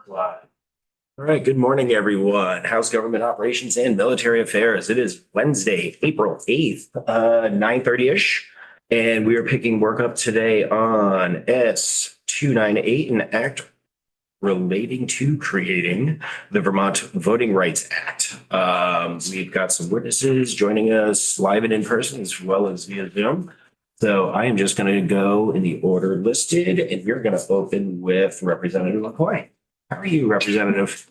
All right, good morning, everyone. House Government Operations and Military Affairs. It is Wednesday, April 8th, 9:30-ish. And we are picking work up today on S 298, an act relating to creating the Vermont Voting Rights Act. We've got some witnesses joining us live and in person as well as via Zoom. So I am just going to go in the order listed, and we're going to open with Representative McCoy. How are you, Representative?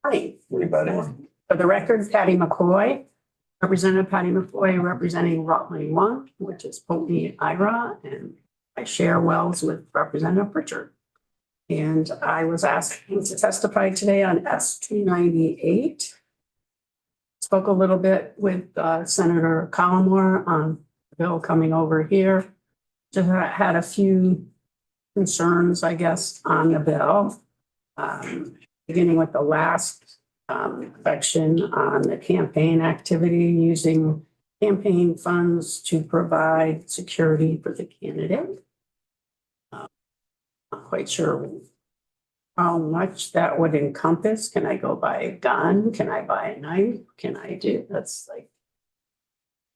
Hi, Anybody? for the record, Patty McCoy, Representative Patty McCoy, representing Rutland One, which is Putney Ira, and I share wells with Representative Pritchard. And I was asked to testify today on S 298. Spoke a little bit with Senator Collmore on the bill coming over here. Just had a few concerns, I guess, on the bill. Beginning with the last section on the campaign activity, using campaign funds to provide security for the candidate. Not quite sure how much that would encompass. Can I go buy a gun? Can I buy a knife? Can I do, that's like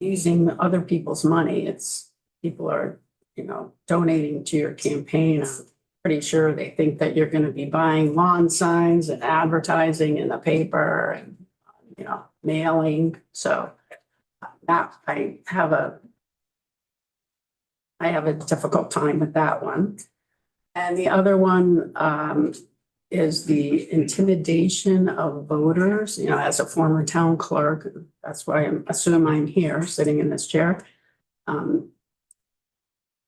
using other people's money. It's, people are, donating to your campaign. I'm pretty sure they think that you're going to be buying lawn signs and advertising in the paper and, mailing. So that I have a difficult time with that one. And the other one is the intimidation of voters. As a former town clerk, that's why I assume I'm here sitting in this chair.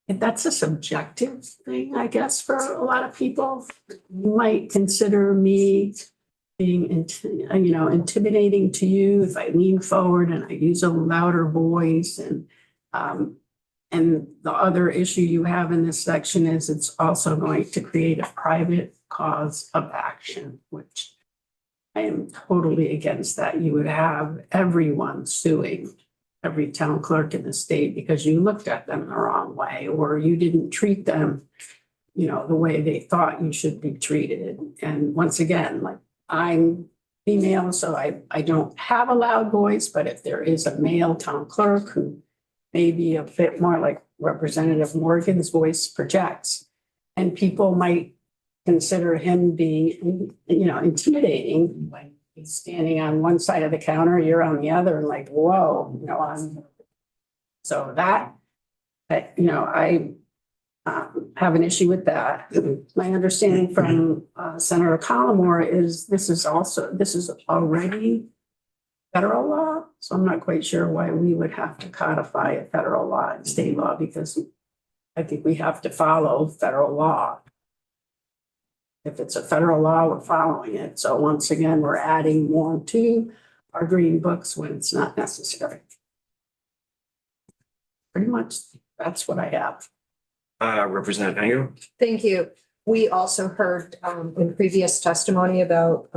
That's a subjective thing, I guess, for a lot of people. You might consider me being, intimidating to you if I lean forward and I use a louder voice. And the other issue you have in this section is it's also going to create a private cause of action, which I am totally against that. You would have everyone suing every town clerk in the state because you looked at them the wrong way, or you didn't treat them, the way they thought you should be treated. And once again, like, I'm female, so I don't have a loud voice, but if there is a male town clerk who may be a bit more like Representative Morgan's voice projects, and people might consider him being, intimidating when he's standing on one side of the counter, you're on the other, and like, whoa, so that, I have an issue with that. My understanding from Senator Collmore is this is already federal law. So I'm not quite sure why we would have to codify a federal law and state law, because I think we have to follow federal law. If it's a federal law, we're following it. So once again, we're adding more to our green books when it's not necessary. Pretty much that's what I have. Representative Hanger. Thank you. We also heard in previous testimony about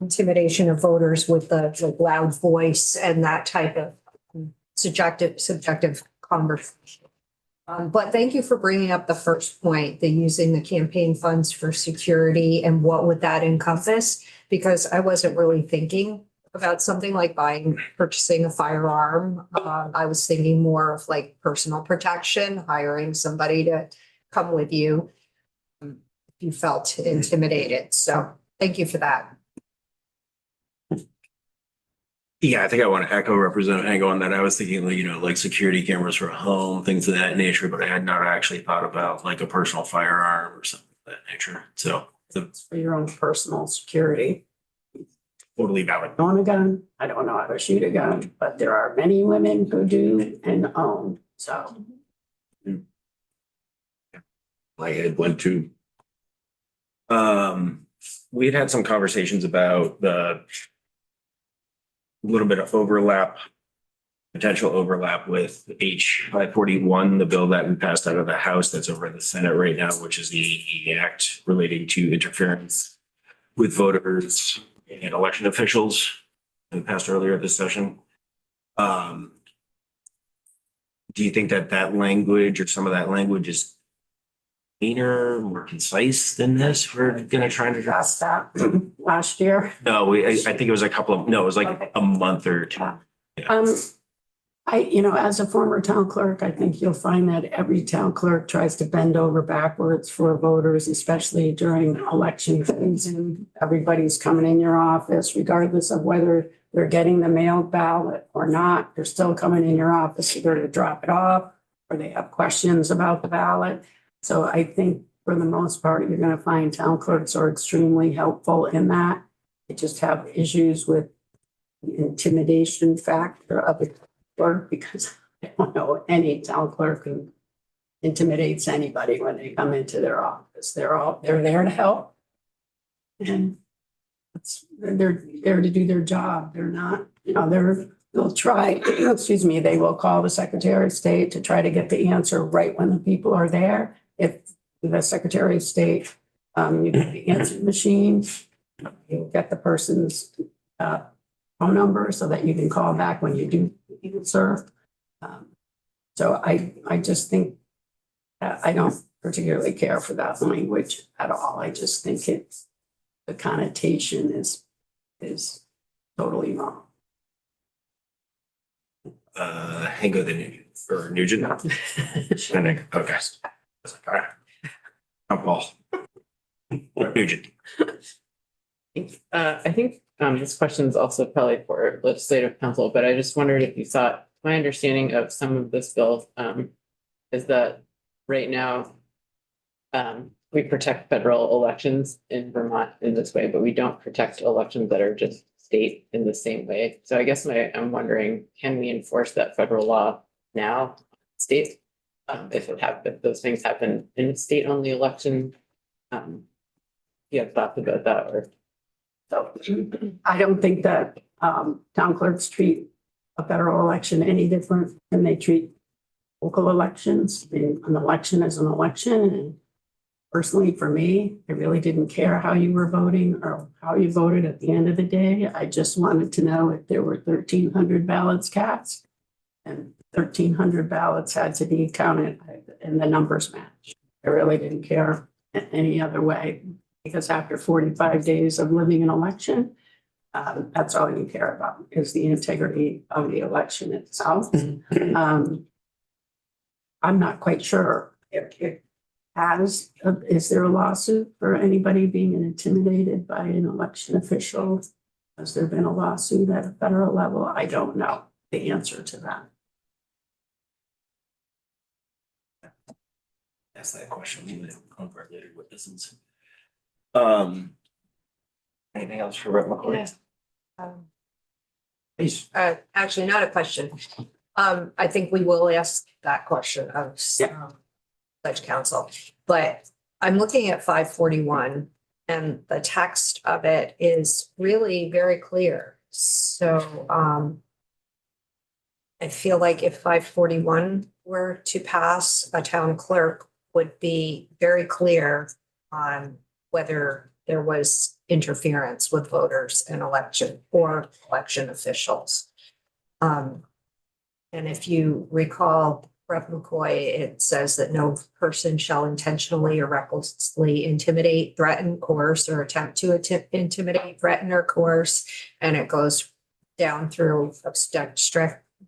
intimidation of voters with the loud voice and that type of subjective conversation. But thank you for bringing up the first point, the using the campaign funds for security and what would that encompass? Because I wasn't really thinking about something like purchasing a firearm. I was thinking more of like personal protection, hiring somebody to come with you if you felt intimidated. So thank you for that. Yeah, I think I want to echo Representative Hanger on that. I was thinking, like security cameras for a home, things of that nature, but I had not actually thought about like a personal firearm or something of that nature. So It's for your own personal security. totally valid. I own a gun. I don't know how to shoot a gun, but there are many women who do and own. So My head went to. We had some conversations about the little bit of potential overlap with H 541, the bill that we passed out of the House that's over in the Senate right now, which is the act relating to interference with voters and election officials, and passed earlier this session. do you think that that language or some of that language is cleaner, more concise than this? We're gonna try to Passed that last year. No, I think it was a couple of, no, it was like a month or two. Um, as a former town clerk, I think you'll find that every town clerk tries to bend over backwards for voters, especially during election season. Everybody's coming in your office, regardless of whether they're getting the mailed ballot or not. They're still coming in your office either to drop it off or they have questions about the ballot. So I think for the most part, you're going to find town clerks are extremely helpful in that. They just have issues with the intimidation factor of the clerk because I don't know any town clerk who intimidates anybody when they come into their office. They're there to help. And they're there to do their job. They're not, they'll try, excuse me, they will call the Secretary of State to try to get the answer right when the people are there. If the Secretary of State, you get the answering machine, you'll get the person's phone number so that you can call back when you do serve. So I just think I don't particularly care for that language at all. I just think the connotation is totally wrong. Hango the Nugent or Nugent. Okay. All right. I'm Paul. Nugent. I think this question is also probably for legislative council, but I just wondered if you thought, my understanding of some of this bill is that right now we protect federal elections in Vermont in this way, but we don't protect elections that are just state in the same way. So I guess I'm wondering, can we enforce that federal law now, state, if those things happen in a state-only election? You have thoughts about that, or? So I don't think that town clerks treat a federal election any different than they treat local elections. I mean, an election is an election. And personally, for me, I really didn't care how you were voting or how you voted at the end of the day. I just wanted to know if there were 1,300 ballots cast and 1,300 ballots had to be counted and the numbers matched. I really didn't care any other way. Because after 45 days of living an election, that's all you care about is the integrity of the election itself. I'm not quite sure if it is there a lawsuit for anybody being intimidated by an election official? Has there been a lawsuit at a federal level? I don't know the answer to that. Ask that question with unrelated witnesses. Anything else for Rep. McCoy? Please. Actually, not a question. I think we will ask that question of Judge Counsel, but I'm looking at 541 and the text of it is really very clear. So I feel like if 541 were to pass, a town clerk would be very clear on whether there was interference with voters in election or election officials. And if you recall, Rep. McCoy, it says that no person shall intentionally or recklessly intimidate, threaten, coerce, or attempt to intimidate, threaten, or coerce. And it goes down through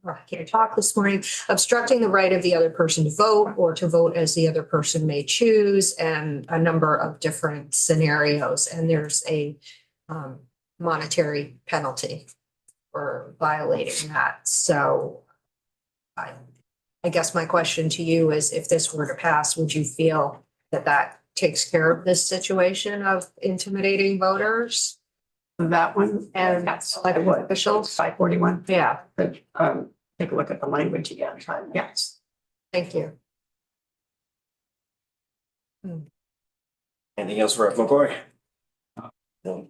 I can't talk this morning, obstructing the right of the other person to vote or to vote as the other person may choose, and a number of different scenarios. And there's a monetary penalty for violating that. So I guess my question to you is, if this were to pass, would you feel that that takes care of this situation of intimidating voters? That one, And yes, elected officials? 541. Yeah, But take a look at the language again. Yes. thank you. Anything else for Rep. McCoy? No.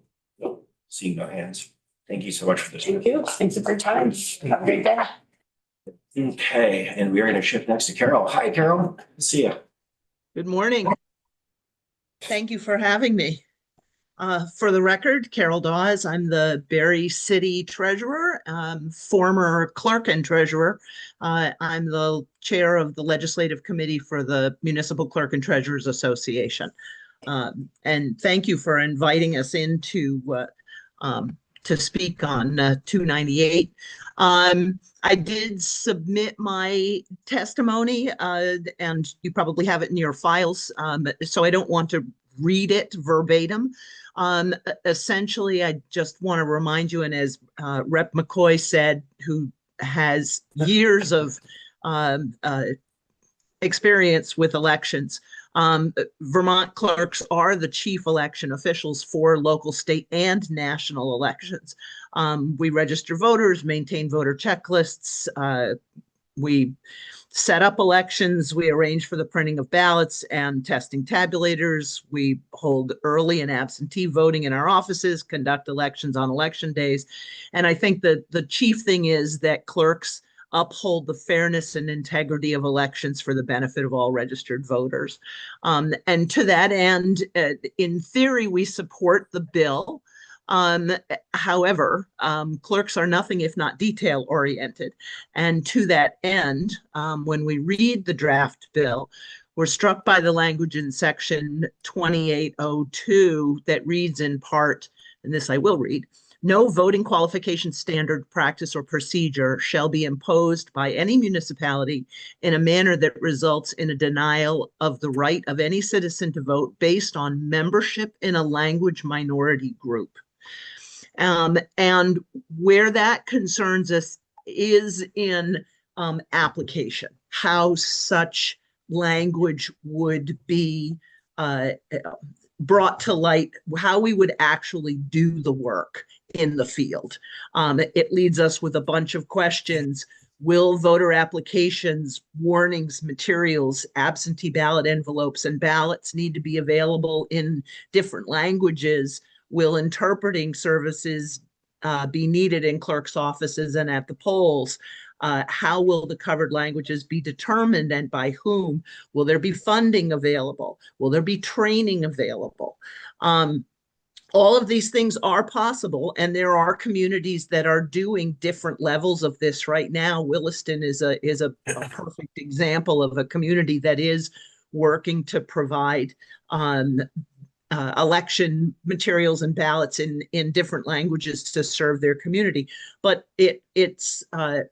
Seeing no hands. Thank you so much for this. Thank you. Thanks for your time. Have a great day. Okay, and we are going to shift next to Carol. Hi, Carol. Good to see you. Good morning. Thank you for having me. For the record, Carol Dawes, I'm the Berry City Treasurer, former clerk and treasurer. I'm the chair of the Legislative Committee for the Municipal Clerk and Treasurers Association. And thank you for inviting us in to speak on 298. I did submit my testimony, and you probably have it in your files, so I don't want to read it verbatim. Essentially, I just want to remind you, and as Rep. McCoy said, who has years of experience with elections, Vermont clerks are the chief election officials for local, state, and national elections. We register voters, maintain voter checklists, we set up elections, we arrange for the printing of ballots and testing tabulators, we hold early and absentee voting in our offices, conduct elections on election days. And I think that the chief thing is that clerks uphold the fairness and integrity of elections for the benefit of all registered voters. And to that end, in theory, we support the bill. However, clerks are nothing if not detail oriented. And to that end, when we read the draft bill, we're struck by the language in section 2802 that reads in part, and this I will read, no voting qualification standard, practice, or procedure shall be imposed by any municipality in a manner that results in a denial of the right of any citizen to vote based on membership in a language minority group. And where that concerns us is in application, how such language would be brought to light, how we would actually do the work in the field. It leads us with a bunch of questions. Will voter applications, warnings, materials, absentee ballot envelopes, and ballots need to be available in different languages? Will interpreting services be needed in clerks' offices and at the polls? How will the covered languages be determined and by whom? Will there be funding available? Will there be training available? All of these things are possible, and there are communities that are doing different levels of this right now. Williston is a perfect example of a community that is working to provide election materials and ballots in different languages to serve their community. But it's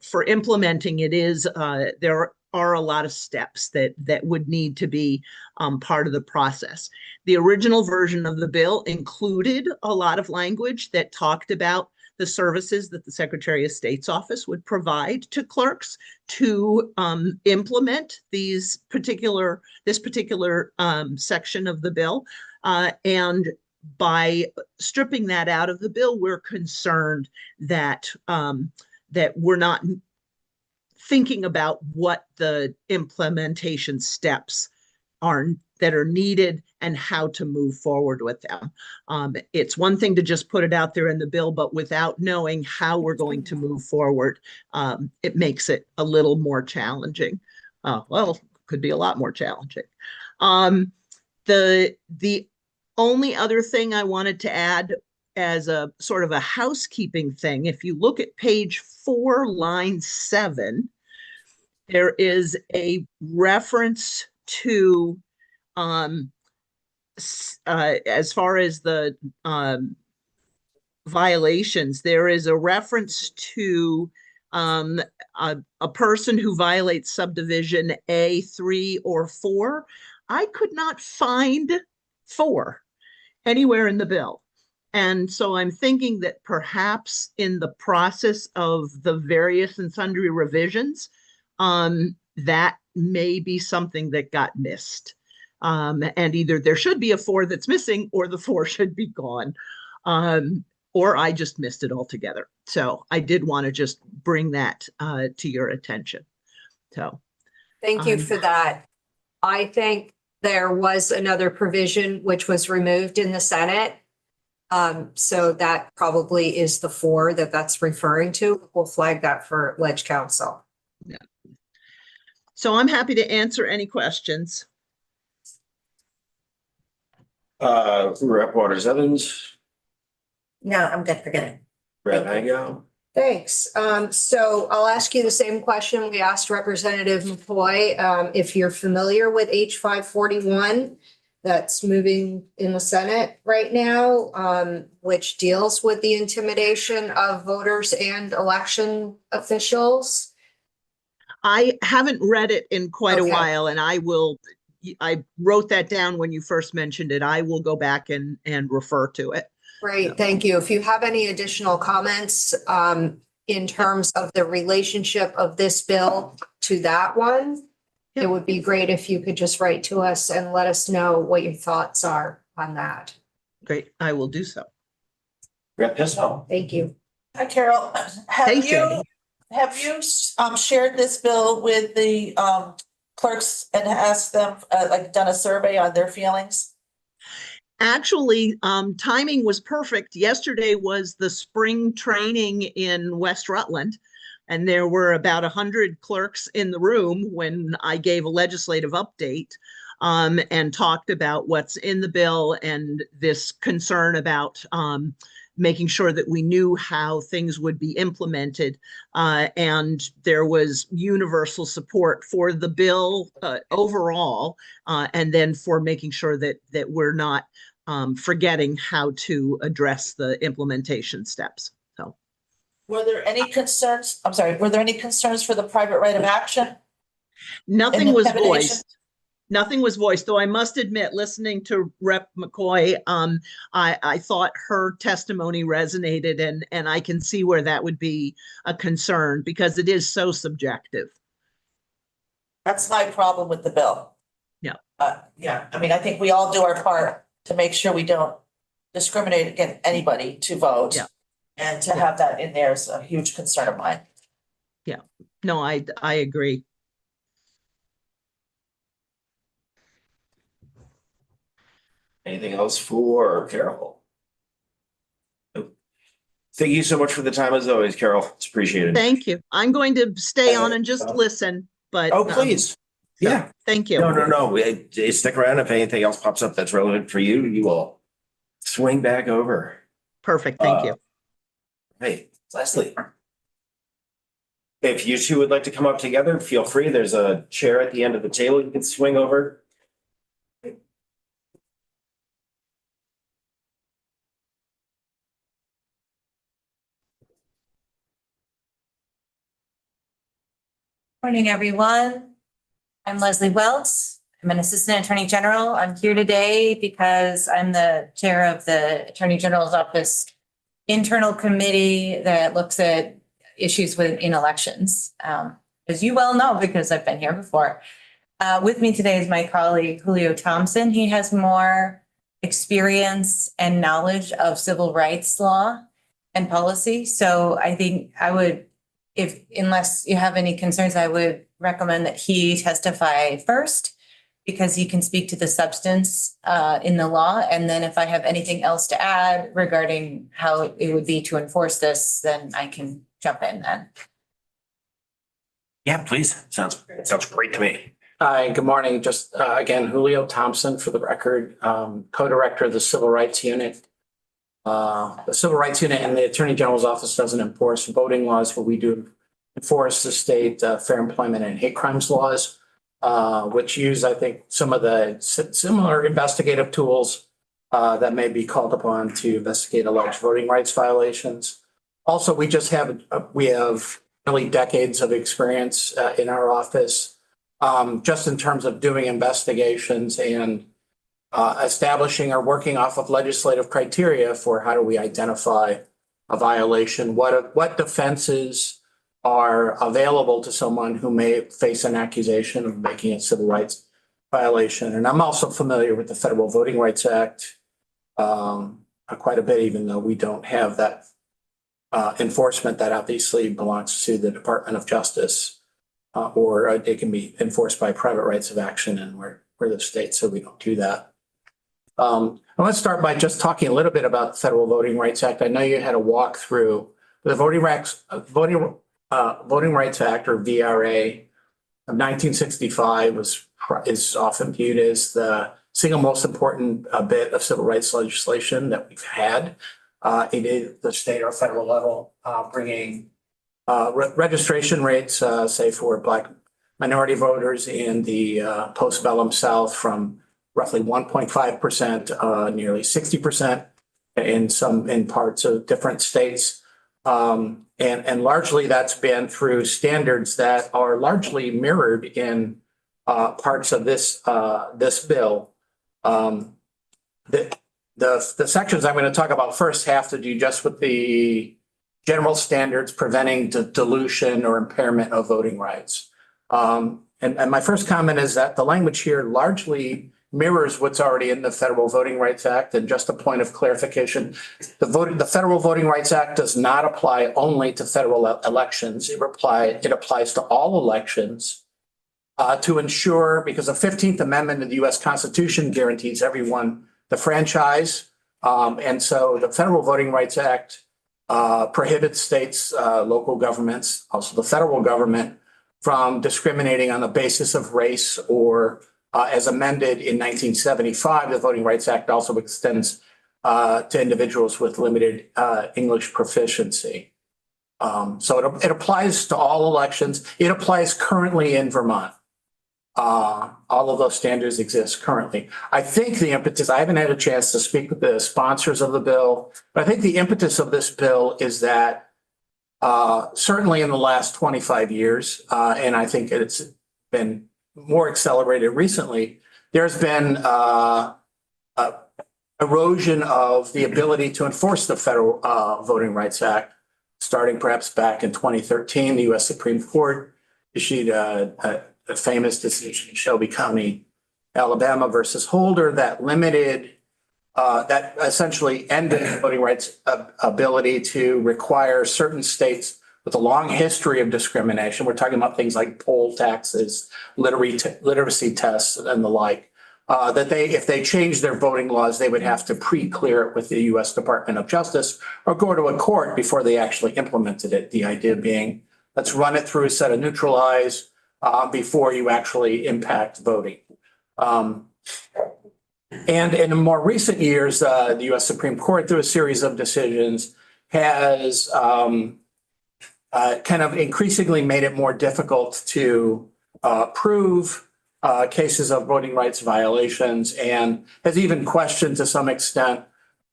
for implementing it is there are a lot of steps that would need to be part of the process. The original version of the bill included a lot of language that talked about the services that the Secretary of State's office would provide to clerks to implement this particular section of the bill. And by stripping that out of the bill, we're concerned that that we're not thinking about what the implementation steps are that are needed and how to move forward with them. It's one thing to just put it out there in the bill, but without knowing how we're going to move forward, it makes it a little more challenging. Well, could be a lot more challenging. The only other thing I wanted to add as a sort of a housekeeping thing, if you look at page 4, line 7, there is a reference to, as far as the violations, there is a reference to a person who violates subdivision A, 3, or 4. I could not find 4 anywhere in the bill. And so I'm thinking that perhaps in the process of the various and sundry revisions, that may be something that got missed. And either there should be a 4 that's missing or the 4 should be gone. Or I just missed it altogether. So I did want to just bring that to your attention. So Thank you for that. I think there was another provision which was removed in the Senate. So that probably is the 4 that's referring to. We'll flag that for Ledge Council. Yeah. So I'm happy to answer any questions. Rep Waters Evans, No, I'm good, forget it. Rep Hago. Thanks. So I'll ask you the same question we asked Representative McCoy. If you're familiar with H 541 that's moving in the Senate right now, which deals with the intimidation of voters and election officials. I haven't read it in quite a Okay. while, and I wrote that down when you first mentioned it. I will go back and refer to it. Great, thank you. If you have any additional comments in terms of the relationship of this bill to that one, it would be great if you could just write to us and let us know what your thoughts are on that. Great, I will do so. Rep Pistol. Thank you. Hi, Carol. Hey, Sandy. Have you shared this bill with the clerks and asked them, like done a survey on their feelings? Actually, timing was perfect. Yesterday was the spring training in West Rutland, and there were about 100 clerks in the room when I gave a legislative update and talked about what's in the bill and this concern about making sure that we knew how things would be implemented. And there was universal support for the bill overall, and then for making sure that we're not forgetting how to address the implementation steps. So, Were there any concerns? I'm sorry, were there any concerns for the private right of action? nothing And was intimidation? voiced. Nothing was voiced, though I must admit, listening to Rep McCoy, I thought her testimony resonated, and I can see where that would be a concern because it is so subjective. That's my problem with the bill. Yeah. Yeah, I mean, I think we all do our part to make sure we don't discriminate against anybody to vote. Yeah. And to have that in there is a huge concern of mine. No, I agree. Anything else for Carol? Nope. Thank you so much for the time as always, Carol. It's appreciated. Thank you. I'm going to stay on and just listen, but. Oh, please. Yeah. Thank you. No. Stick around. If anything else pops up that's relevant for you, you will swing back over. Perfect, thank you. Hey, Leslie. If you two would like to come up together, feel free. There's a chair at the end of the table you can swing over. Morning, everyone. I'm Leslie Welts. I'm an Assistant Attorney General. I'm here today because I'm the chair of the Attorney General's Office internal committee that looks at issues in elections. As you well know, because I've been here before. With me today is my colleague Julio Thompson. He has more experience and knowledge of civil rights law and policy. So I think I would, unless you have any concerns, I would recommend that he testify first because he can speak to the substance in the law. And then if I have anything else to add regarding how it would be to enforce this, then I can jump in then. Yeah, please. Sounds great to me. Hi, good morning. Just again, Julio Thompson for the record, co-director of the Civil Rights Unit. The Civil Rights Unit and the Attorney General's Office doesn't enforce voting laws, but we do enforce the state fair employment and hate crimes laws, which use, I think, some of the similar investigative tools that may be called upon to investigate alleged voting rights violations. Also, we have really decades of experience in our office, just in terms of doing investigations and establishing or working off of legislative criteria for how do we identify a violation, what defenses are available to someone who may face an accusation of making a civil rights violation. And I'm also familiar with the Federal Voting Rights Act quite a bit, even though we don't have that enforcement that obviously belongs to the Department of Justice, or it can be enforced by private rights of action, and we're the state, so we don't do that. I want to start by just talking a little bit about the Federal Voting Rights Act. I know you had a walk through the Voting Rights Act, or VRA, of 1965 is often viewed as the single most important bit of civil rights legislation that we've had. It is the state or federal level, bringing registration rates, say for Black minority voters in the postbellum South from roughly 1.5%, nearly 60% in parts of different states. And largely that's been through standards that are largely mirrored in parts of this bill. The sections I'm going to talk about first have to do just with the general standards preventing dilution or impairment of voting rights. And my first comment is that the language here largely mirrors what's already in the Federal Voting Rights Act. And just a point of clarification, the Federal Voting Rights Act does not apply only to federal elections. It applies to all elections to ensure, because the 15th Amendment of the U.S. Constitution guarantees everyone the franchise. And so the Federal Voting Rights Act prohibits states, local governments, also the federal government, from discriminating on the basis of race or as amended in 1975, the Voting Rights Act also extends to individuals with limited English proficiency. So it applies to all elections. It applies currently in Vermont. All of those standards exist currently. I think the impetus, I haven't had a chance to speak with the sponsors of the bill, but I think the impetus of this bill is that certainly in the last 25 years, and I think it's been more accelerated recently, there's been erosion of the ability to enforce the Federal Voting Rights Act, starting perhaps back in 2013. The U.S. Supreme Court issued a famous decision in Shelby County, Alabama versus Holder that limited, that essentially ended the voting rights ability to require certain states with a long history of discrimination. We're talking about things like poll taxes, literacy tests, and the like. That if they changed their voting laws, they would have to pre-clear it with the U.S. Department of Justice or go to a court before they actually implemented it. The idea being, let's run it through a set of neutralize before you actually impact voting. And in more recent years, the U.S. Supreme Court, through a series of decisions, has kind of increasingly made it more difficult to prove cases of voting rights violations, and has even questioned to some extent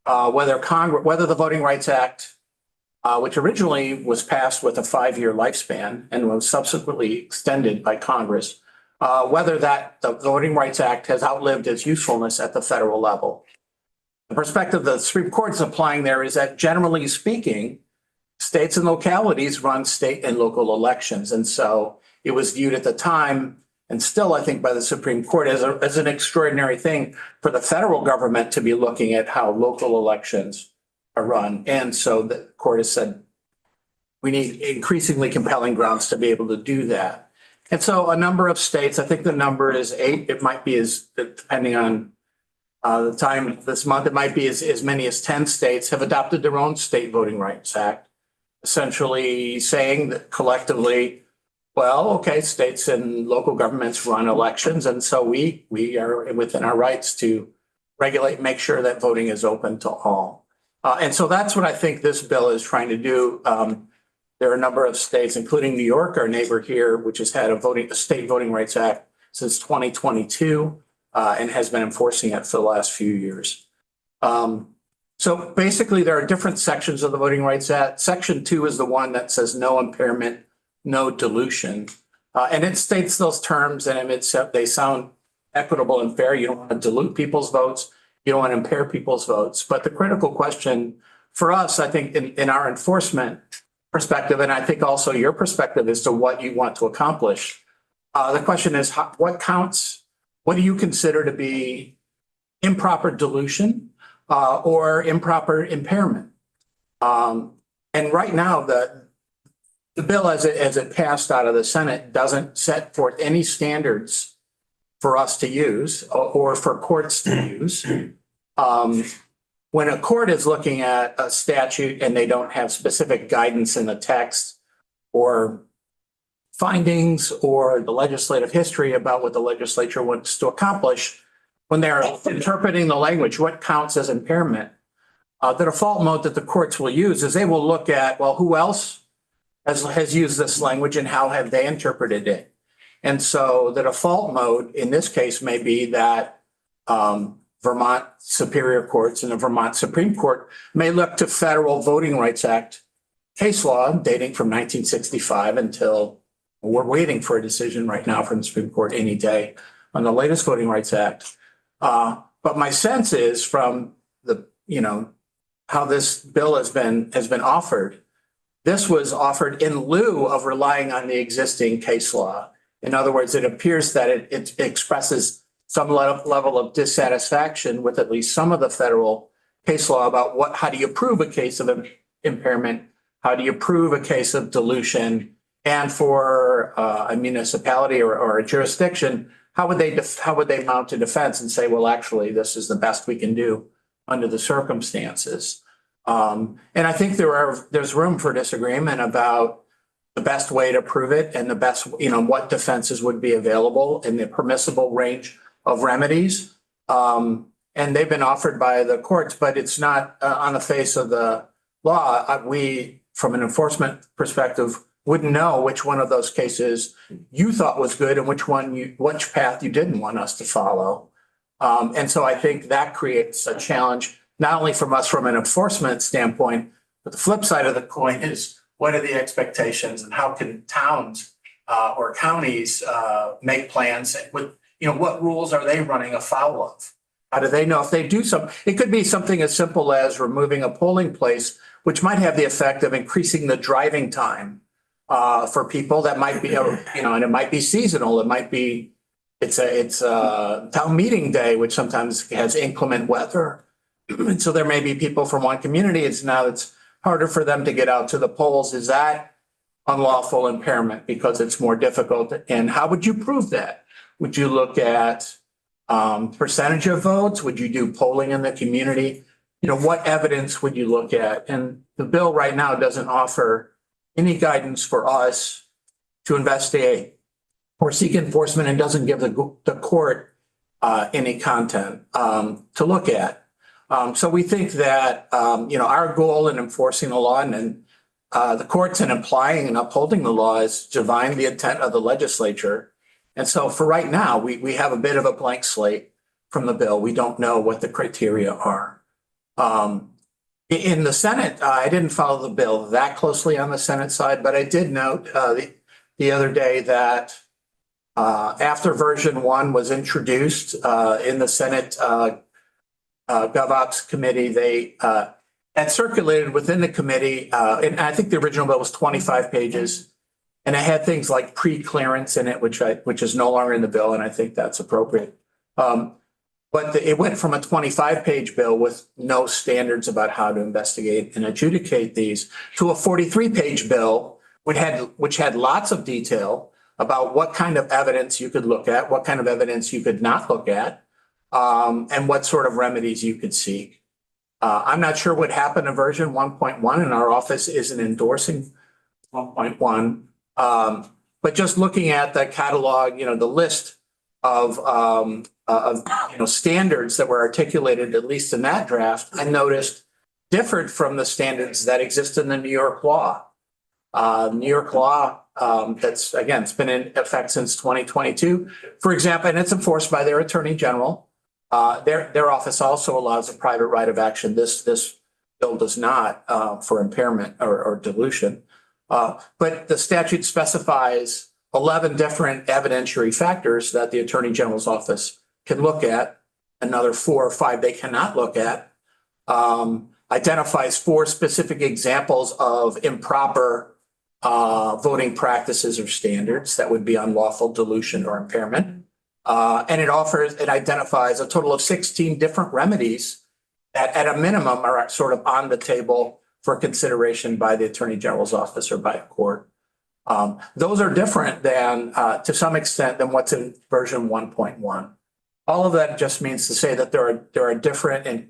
whether the Voting Rights Act, which originally was passed with a 5-year lifespan and was subsequently extended by Congress, whether the Voting Rights Act has outlived its usefulness at the federal level. The perspective the Supreme Court is applying there is that, generally speaking, states and localities run state and local elections. And so it was viewed at the time, and still, I think, by the Supreme Court as an extraordinary thing for the federal government to be looking at how local elections are run. And so the court has said, we need increasingly compelling grounds to be able to do that. And so a number of states, I think the number is 8, it might be depending on the time this month, it might be as many as 10 states have adopted their own state voting rights act, essentially saying that collectively, well, okay, states and local governments run elections, and so we are within our rights to regulate, make sure that voting is open to all. And so that's what I think this bill is trying to do. There are a number of states, including New York, our neighbor here, which has had a state voting rights act since 2022 and has been enforcing it for the last few years. So basically, there are different sections of the Voting Rights Act. Section 2 is the one that says no impairment, no dilution. And it states those terms, and they sound equitable and fair. You don't want to dilute people's votes. You don't want to impair people's votes. But the critical question for us, I think, in our enforcement perspective, and I think also your perspective as to what you want to accomplish, the question is, what counts? What do you consider to be improper dilution or improper impairment? And right now, the bill as it passed out of the Senate doesn't set forth any standards for us to use or for courts to use. When a court is looking at a statute and they don't have specific guidance in the text or findings or the legislative history about what the legislature wants to accomplish, when they're interpreting the language, what counts as impairment, the default mode that the courts will use is they will look at, well, who else has used this language and how have they interpreted it? And so the default mode in this case may be that Vermont Superior Courts and the Vermont Supreme Court may look to Federal Voting Rights Act case law dating from 1965 until we're waiting for a decision right now from the Supreme Court any day on the latest Voting Rights Act. But my sense is from the, how this bill has been offered, this was offered in lieu of relying on the existing case law. In other words, it appears that it expresses some level of dissatisfaction with at least some of the federal case law about how do you prove a case of impairment? How do you prove a case of dilution? And for a municipality or a jurisdiction, how would they mount a defense and say, well, actually, this is the best we can do under the circumstances? And I think there's room for disagreement about the best way to prove it and the best, what defenses would be available in the permissible range of remedies. And they've been offered by the courts, but it's not on the face of the law. We, from an enforcement perspective, wouldn't know which one of those cases you thought was good and which path you didn't want us to follow. And so I think that creates a challenge, not only from us from an enforcement standpoint, but the flip side of the coin is what are the expectations and how can towns or counties make plans with, what rules are they running afoul of? How do they know if they do something? It could be something as simple as removing a polling place, which might have the effect of increasing the driving time for people. That might be, and it might be seasonal. It might be, it's a town meeting day, which sometimes has inclement weather. And so there may be people from one community. It's harder for them to get out to the polls. Is that unlawful impairment because it's more difficult? And how would you prove that? Would you look at percentage of votes? Would you do polling in the community? What evidence would you look at? And the bill right now doesn't offer any guidance for us to investigate or seek enforcement and doesn't give the court any content to look at. So we think that, our goal in enforcing the law and the courts in applying and upholding the law is to divine the intent of the legislature. And so for right now, we have a bit of a blank slate from the bill. We don't know what the criteria are. In the Senate, I didn't follow the bill that closely on the Senate side, but I did note the other day that after version 1 was introduced in the Senate GovOps committee, they had circulated within the committee, and I think the original bill was 25 pages, and it had things like pre-clearance in it, which is no longer in the bill, and I think that's appropriate. But it went from a 25-page bill with no standards about how to investigate and adjudicate these to a 43-page bill, which had lots of detail about what kind of evidence you could look at, what kind of evidence you could not look at, and what sort of remedies you could seek. I'm not sure what happened in version 1.1, and our office isn't endorsing 1.1. But just looking at the catalog, the list of standards that were articulated, at least in that draft, I noticed differed from the standards that exist in the New York law. New York law, that's, again, it's been in effect since 2022, for example, and it's enforced by their attorney general. Their office also allows a private right of action. This bill does not for impairment or dilution. But the statute specifies 11 different evidentiary factors that the attorney general's office can look at. Another 4 or 5 they cannot look at. Identifies 4 specific examples of improper voting practices or standards that would be unlawful dilution or impairment. And it identifies a total of 16 different remedies that at a minimum are sort of on the table for consideration by the attorney general's office or by a court. Those are different than, to some extent, than what's in version 1.1. All of that just means to say that there are different and,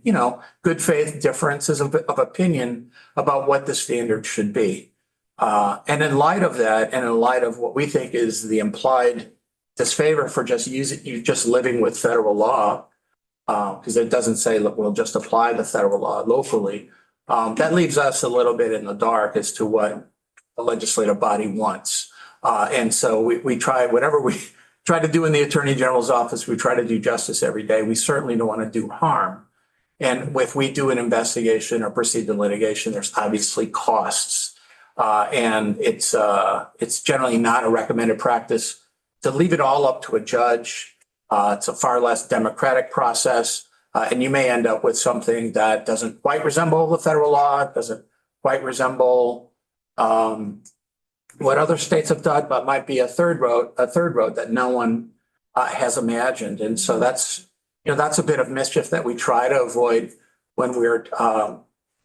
good faith differences of opinion about what the standard should be. And in light of that, and in light of what we think is the implied disfavor for just living with federal law, because it doesn't say, look, we'll just apply the federal law locally. That leaves us a little bit in the dark as to what the legislative body wants. And so we try, whatever we try to do in the Attorney General's office, we try to do justice every day. We certainly don't want to do harm. And if we do an investigation or proceed to litigation, there's obviously costs. And it's generally not a recommended practice to leave it all up to a judge. It's a far less democratic process. And you may end up with something that doesn't quite resemble the federal law, doesn't quite resemble what other states have done, but might be a third road that no one has imagined. And so that's a bit of mischief that we try to avoid when we're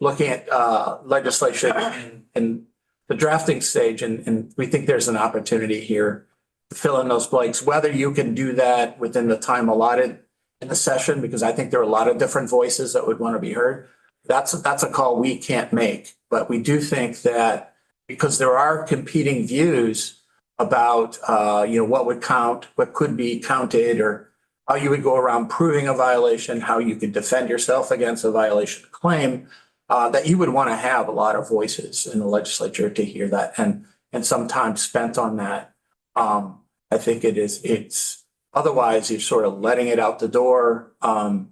looking at legislation in the drafting stage. And we think there's an opportunity here to fill in those blanks, whether you can do that within the time allotted in the session, because I think there are a lot of different voices that would want to be heard. That's a call we can't make, but we do think that because there are competing views about, what would count, what could be counted, or how you would go around proving a violation, how you could defend yourself against a violation claim, that you would want to have a lot of voices in the legislature to hear that, and some time spent on that. I think it's otherwise you're sort of letting it out the door. I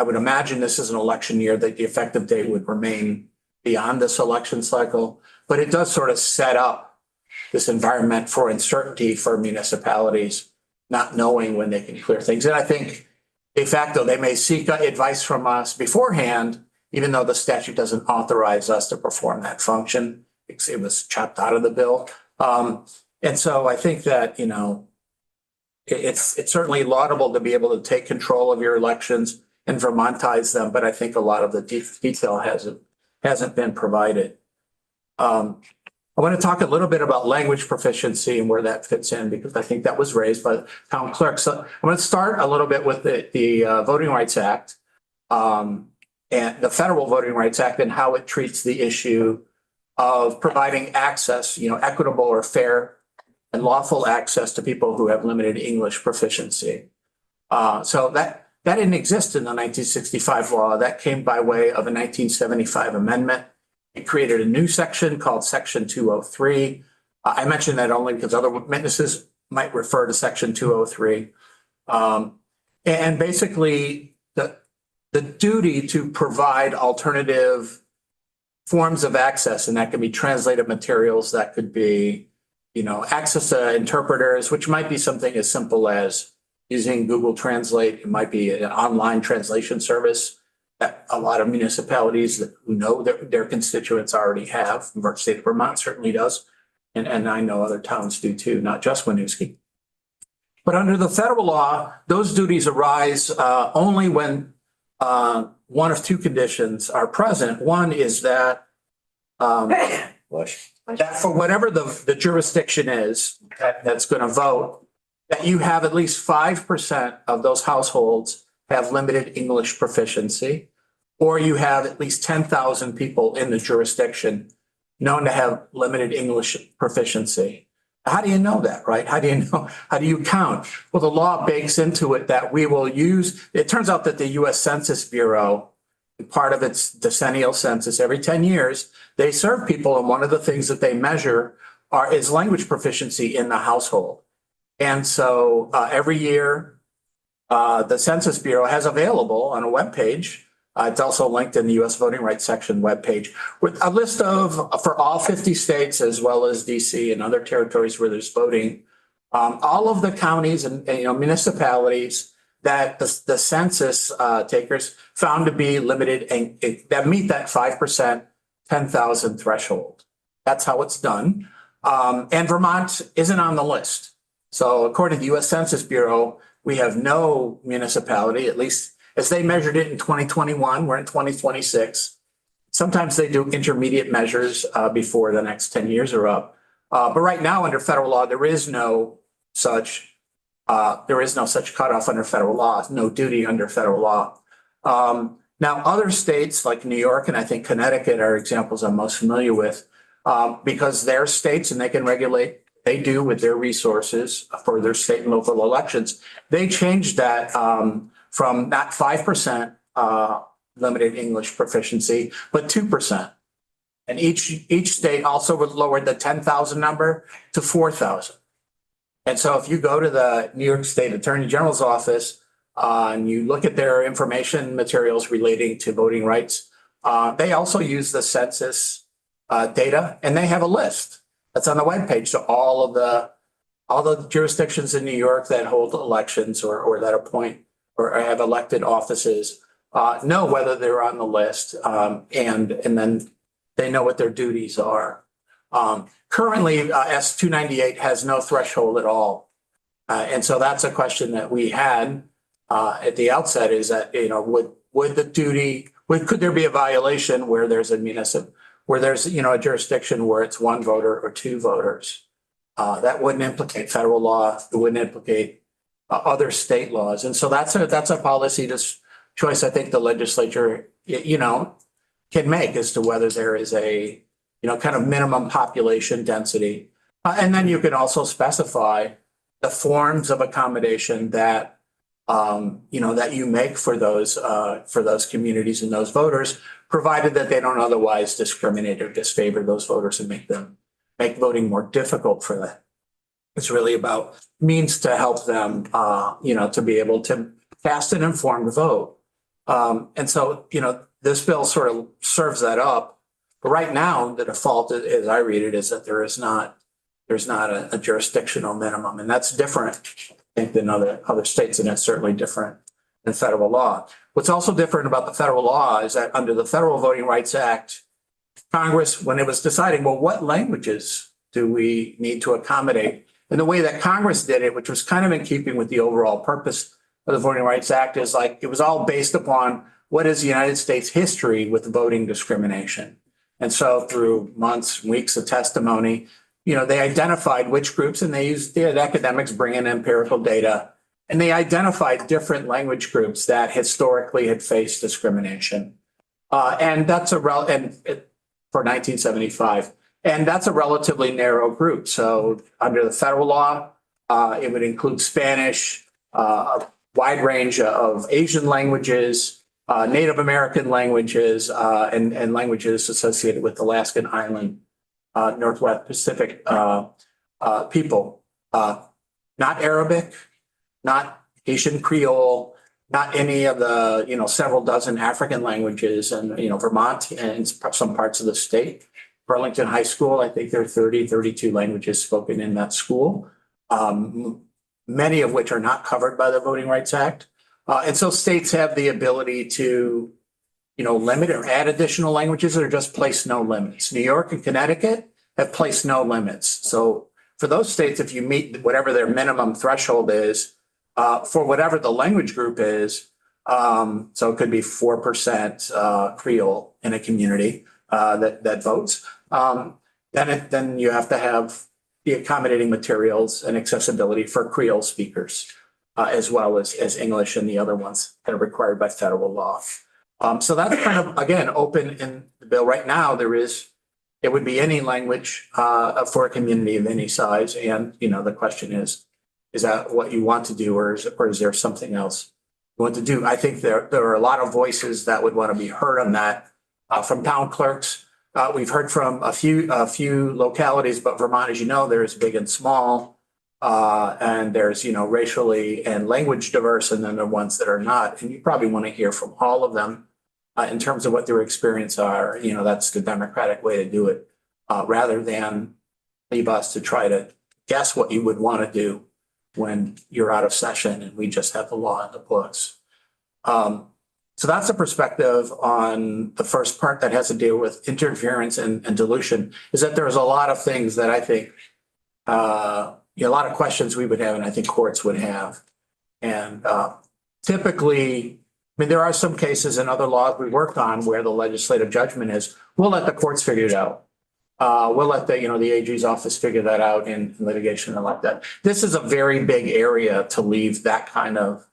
would imagine this is an election year that the effective date would remain beyond this election cycle, but it does sort of set up this environment for uncertainty for municipalities, not knowing when they can clear things. And I think de facto, they may seek advice from us beforehand, even though the statute doesn't authorize us to perform that function. It was chopped out of the bill. And so I think that, it's certainly laudable to be able to take control of your elections and Vermontize them, but I think a lot of the detail hasn't been provided. I want to talk a little bit about language proficiency and where that fits in, because I think that was raised by the town clerk. So I'm going to start a little bit with the Voting Rights Act and the Federal Voting Rights Act and how it treats the issue of providing access, equitable or fair and lawful access to people who have limited English proficiency. So that didn't exist in the 1965 law. That came by way of a 1975 amendment. It created a new section called Section 203. I mention that only because other witnesses might refer to Section 203. And basically, the duty to provide alternative forms of access, and that can be translated materials, that could be, access to interpreters, which might be something as simple as using Google Translate. It might be an online translation service that a lot of municipalities who know their constituents already have. The state of Vermont certainly does. And I know other towns do too, not just Winooski. But under the federal law, those duties arise only when one of two conditions are present. One is that that for whatever the jurisdiction is that's going to vote, that you have at least 5% of those households have limited English proficiency, or you have at least 10,000 people in the jurisdiction known to have limited English proficiency. How do you know that, right? How do you count? Well, the law bakes into it that we will use, it turns out that the US Census Bureau, part of its decennial census, every 10 years, they serve people, and one of the things that they measure is language proficiency in the household. And so every year, the Census Bureau has available on a webpage, it's also linked in the US Voting Rights section webpage, with a list for all 50 states, as well as DC and other territories where there's voting, all of the counties and municipalities that the census takers found to be limited and that meet that 5%, 10,000 threshold. That's how it's done. And Vermont isn't on the list. So according to the US Census Bureau, we have no municipality, at least as they measured it in 2021, we're in 2026. Sometimes they do intermediate measures before the next 10 years are up. But right now under federal law, there is no such cutoff under federal law, no duty under federal law. Now, other states like New York and I think Connecticut are examples I'm most familiar with because they're states and they can regulate they do with their resources for their state and local elections. They changed that from not 5% limited English proficiency, but 2%. And each state also lowered the 10,000 number to 4,000. And so if you go to the New York State Attorney General's office and you look at their information materials relating to voting rights, they also use the census data, and they have a list that's on the webpage. So all the jurisdictions in New York that hold elections or that appoint or have elected offices know whether they're on the list, and then they know what their duties are. Currently, S 298 has no threshold at all. And so that's a question that we had at the outset, is that, could there be a violation where there's a jurisdiction where it's one voter or two voters? That wouldn't implicate federal law. It wouldn't implicate other state laws. And so that's a policy choice I think the legislature, can make as to whether there is a, kind of minimum population density. And then you can also specify the forms of accommodation that, that you make for those communities and those voters, provided that they don't otherwise discriminate or disfavor those voters and make voting more difficult for them. It's really about means to help them, to be able to cast an informed vote. And so, this bill sort of serves that up. But right now, the default, as I read it, is that there's not a jurisdictional minimum, and that's different, I think, than other states, and it's certainly different than federal law. What's also different about the federal law is that under the Federal Voting Rights Act, Congress, when it was deciding, well, what languages do we need to accommodate? And the way that Congress did it, which was kind of in keeping with the overall purpose of the Voting Rights Act, is like it was all based upon what is the United States history with voting discrimination. And so through months, weeks of testimony, they identified which groups, and they had academics bring in empirical data, and they identified different language groups that historically had faced discrimination. And that's for 1975. And that's a relatively narrow group. So under the federal law, it would include Spanish, a wide range of Asian languages, Native American languages, and languages associated with Alaskan Island, Northwest Pacific people. Not Arabic, not Haitian Creole, not any of the, several dozen African languages, and, Vermont and some parts of the state. Burlington High School, I think there are 32 languages spoken in that school, many of which are not covered by the Voting Rights Act. And so states have the ability to, limit or add additional languages, or just place no limits. New York and Connecticut have placed no limits. So for those states, if you meet whatever their minimum threshold is, for whatever the language group is, so it could be 4% Creole in a community that votes, then you have to have the accommodating materials and accessibility for Creole speakers, as well as English and the other ones that are required by federal law. So that's kind of, again, open in the bill. Right now, it would be any language for a community of any size. And, the question is that what you want to do, or is there something else you want to do? I think there are a lot of voices that would want to be heard on that, from town clerks. We've heard from a few localities, but Vermont, as you know, there's big and small. And there's, racially and language diverse, and then the ones that are not. And you probably want to hear from all of them in terms of what their experience are. That's the democratic way to do it, rather than leave us to try to guess what you would want to do when you're out of session and we just have the law in the books. So that's a perspective on the first part that has to deal with interference and dilution, is that there's a lot of things that I think, a lot of questions we would have, and I think courts would have. And typically, there are some cases in other laws we worked on where the legislative judgment is, we'll let the courts figure it out. We'll let the AG's office figure that out in litigation and like that. This is a very big area to leave that kind of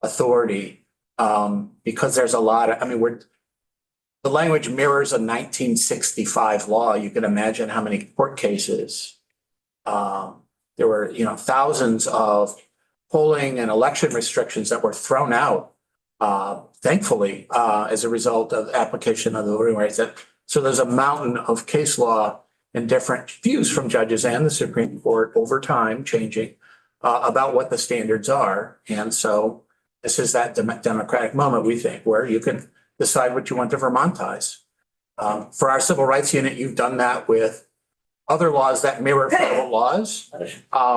authority, because there's a lot of, the language mirrors a 1965 law. You can imagine how many court cases There were, thousands of polling and election restrictions that were thrown out, thankfully, as a result of application of the Voting Rights Act. So there's a mountain of case law and different views from judges and the Supreme Court over time changing about what the standards are. And so this is that democratic moment, we think, where you can decide what you want to Vermontize. For our civil rights unit, you've done that with other laws that mirror federal laws,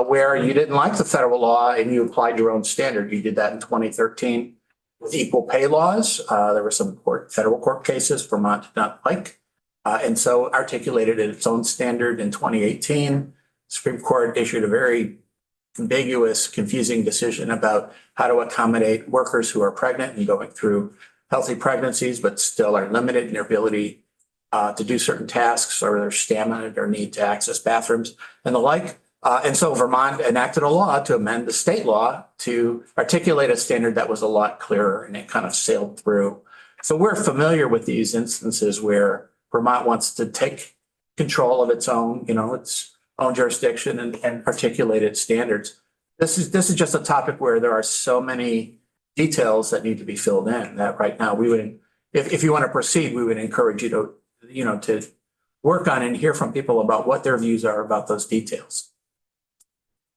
where you didn't like the federal law and you applied your own standard. You did that in 2013 with equal pay laws. There were some federal court cases Vermont did not like. And so articulated its own standard in 2018. Supreme Court issued a very ambiguous, confusing decision about how to accommodate workers who are pregnant and going through healthy pregnancies, but still are limited in their ability to do certain tasks or their stamina or need to access bathrooms and the like. And so Vermont enacted a law to amend the state law to articulate a standard that was a lot clearer, and it kind of sailed through. So we're familiar with these instances where Vermont wants to take control of its own, its own jurisdiction and articulate its standards. This is just a topic where there are so many details that need to be filled in that right now we would, if you want to proceed, we would encourage you to, to work on and hear from people about what their views are about those details.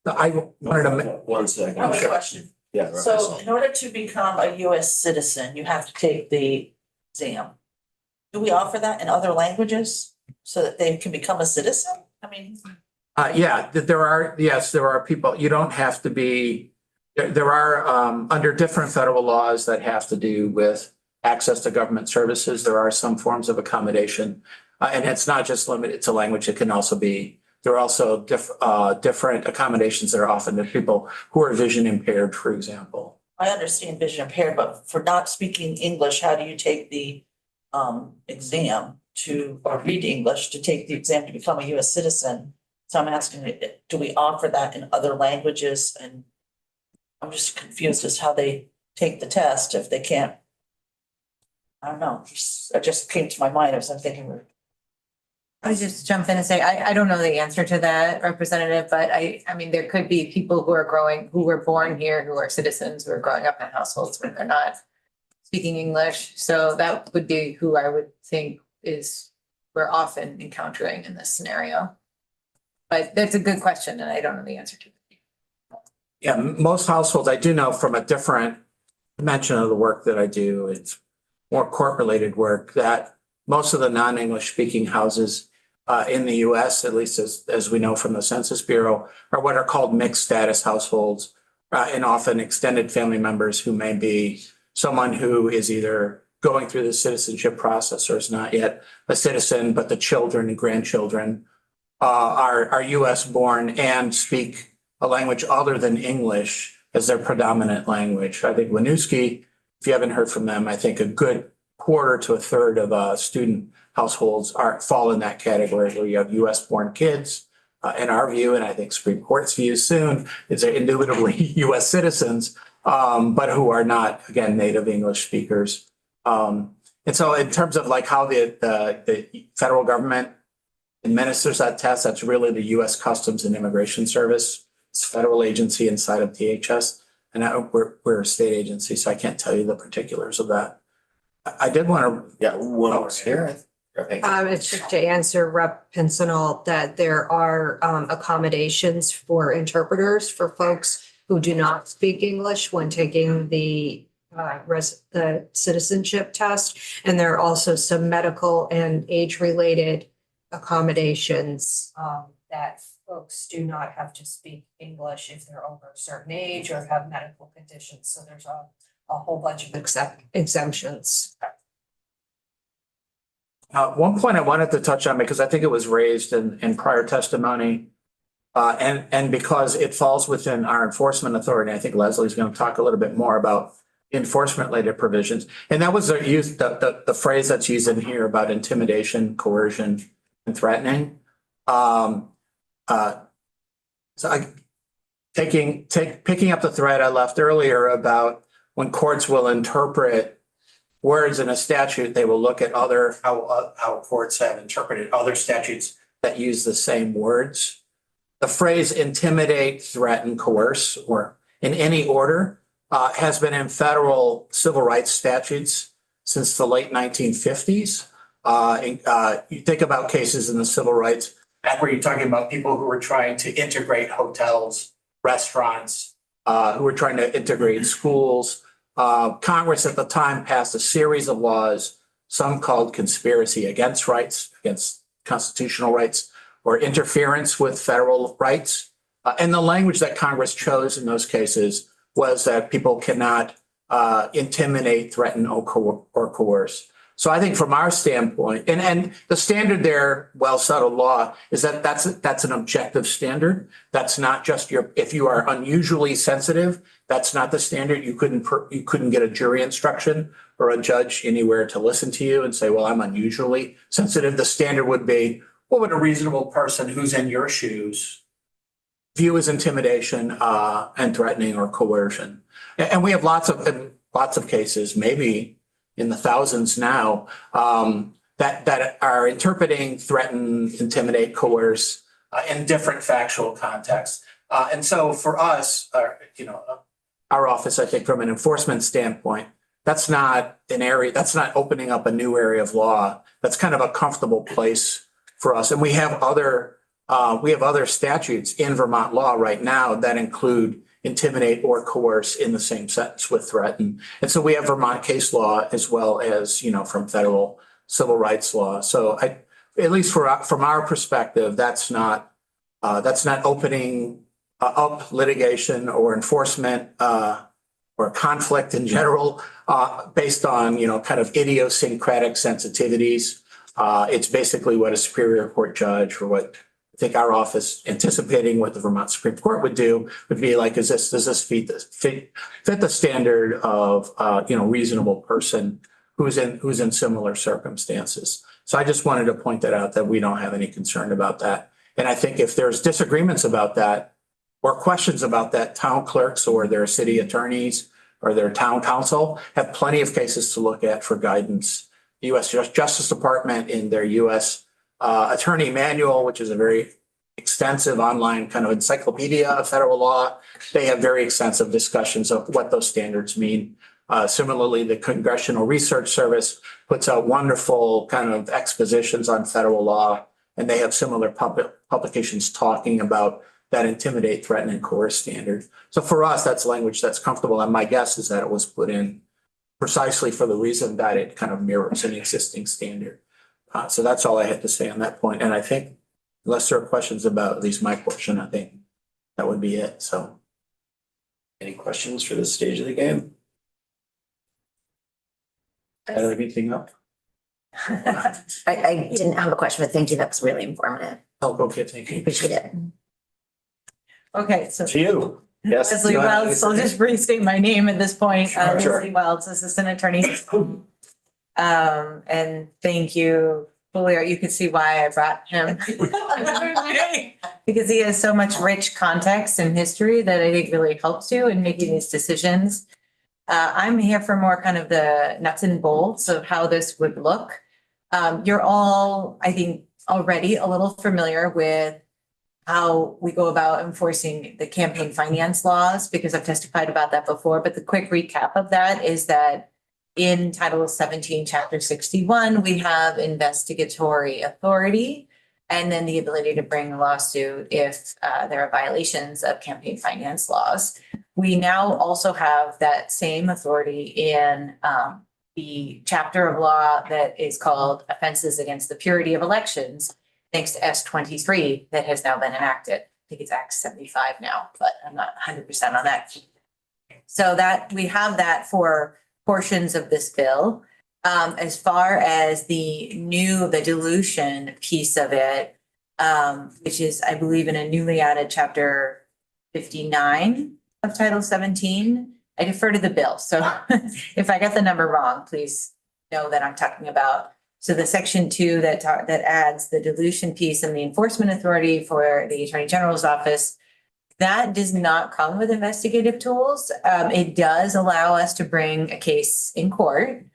I wanted to. One second. I have a question. Yeah. So in order to become a US citizen, you have to take the exam. Do we offer that in other languages so that they can become a citizen? I mean. Yeah, there are people, you don't have to be, there are, under different federal laws that have to do with access to government services, there are some forms of accommodation. And it's not just limited to language, it can also be, there are also different accommodations that are offered to people who are vision impaired, for example. I understand vision impaired, but for not speaking English, how do you take the exam or read English to take the exam to become a US citizen? So I'm asking, do we offer that in other languages? And I'm just confused as how they take the test if they can't. I don't know, it just came to my mind as I'm thinking. I would just jump in and say, I don't know the answer to that, Representative, but I mean, there could be people who were born here, who are citizens, who are growing up in households where they're not speaking English. So that would be who I would think we're often encountering in this scenario. But that's a good question and I don't know the answer to it. Yeah, most households, I do know from a different dimension of the work that I do, it's more court-related work, that most of the non-English speaking houses in the US, at least as we know from the Census Bureau, are what are called mixed status households, and often extended family members who may be someone who is either going through the citizenship process or is not yet a citizen, but the children and grandchildren are US born and speak a language other than English as their predominant language. I think Winooski, if you haven't heard from them, I think a good quarter to a third of student households fall in that category where you have US born kids. In our view, and I think Supreme Court's view soon, is they're indubitably US citizens, but who are not, again, native English speakers. And so in terms of like how the federal government administers that test, that's really the US Customs and Immigration Service. It's a federal agency inside of DHS, and we're a state agency, so I can't tell you the particulars of that. I did want to. Yeah, one more here. It's just to answer Rep. Pincinel that there are accommodations for interpreters for folks who do not speak English when taking the citizenship test. And there are also some medical and age-related accommodations that folks do not have to speak English if they're over a certain age or have medical conditions. So there's a whole bunch of exemptions. One point I wanted to touch on, because I think it was raised in prior testimony, and because it falls within our enforcement authority, I think Leslie's going to talk a little bit more about enforcement-related provisions. And that was the phrase that's used in here about intimidation, coercion, and threatening. Picking up the thread I left earlier about when courts will interpret words in a statute, they will look at how courts have interpreted other statutes that use the same words. the phrase intimidate, threaten, coerce, or in any order, has been in federal civil rights statutes since the late 1950s. You think about cases in the civil rights act where you're talking about people who were trying to integrate hotels, restaurants, who were trying to integrate schools. Congress at the time passed a series of laws, some called conspiracy against rights, against constitutional rights, or interference with federal rights. And the language that Congress chose in those cases was that people cannot intimidate, threaten, or coerce. So I think from our standpoint, and the standard there, well settled law, is that that's an objective standard. That's not just if you are unusually sensitive, that's not the standard. You couldn't get a jury instruction or a judge anywhere to listen to you and say, well, I'm unusually sensitive. The standard would be, what would a reasonable person who's in your shoes view as intimidation and threatening or coercion? And we have lots of cases, maybe in the thousands now, that are interpreting threaten, intimidate, coerce in different factual contexts. And so for us, our office, I think from an enforcement standpoint, that's not an area, that's not opening up a new area of law. That's kind of a comfortable place for us. And we have other statutes in Vermont law right now that include intimidate or coerce in the same sentence with threaten. And so we have Vermont case law as well as, from federal civil rights law. So at least from our perspective, that's not opening up litigation or enforcement or conflict in general based on, kind of idiosyncratic sensitivities. It's basically what a Superior Court judge or what I think our office, anticipating what the Vermont Supreme Court would do, would be like, does this fit the standard of reasonable person who's in similar circumstances? So I just wanted to point that out, that we don't have any concern about that. And I think if there's disagreements about that or questions about that, town clerks or their city attorneys or their town council have plenty of cases to look at for guidance. The U.S. Justice Department in their U.S. Attorney Manual, which is a very extensive online kind of encyclopedia of federal law. They have very extensive discussions of what those standards mean. Similarly, the Congressional Research Service puts out wonderful kind of expositions on federal law, and they have similar publications talking about that intimidate, threaten, and coerce standard. So for us, that's language that's comfortable. And my guess is that it was put in precisely for the reason that it kind of mirrors an existing standard. So that's all I had to say on that point. And I think unless there are questions about at least my portion, I think that would be it. So Any questions for this stage of the game? Anything up? I didn't have a question, but thank you. That was really informative. Oh, okay, thank you. Appreciate it. Okay, so To you. Yes. Leslie Wells, I'll just restate my name at this point. Sure. Leslie Wells, Assistant Attorney. And thank you, Julio. You could see why I brought him. Because he has so much rich context and history that I think really helps you in making these decisions. I'm here for more kind of the nuts and bolts of how this would look. You're all, I think, already a little familiar with how we go about enforcing the campaign finance laws, because I've testified about that before. But the quick recap of that is that in Title 17, Chapter 61, we have investigatory authority and then the ability to bring a lawsuit if there are violations of campaign finance laws. We now also have that same authority in the chapter of law that is called Offenses Against the Purity of Elections, thanks to S23 that has now been enacted. I think it's Act 75 now, but I'm not 100% on that. So that we have that for portions of this bill. As far as the dilution piece of it, which is, I believe, in a newly added chapter 59 of Title 17, I defer to the bill. So if I got the number wrong, please know that I'm talking about. So the section 2 that adds the dilution piece and the enforcement authority for the Attorney General's office, that does not come with investigative tools. It does allow us to bring a case in court,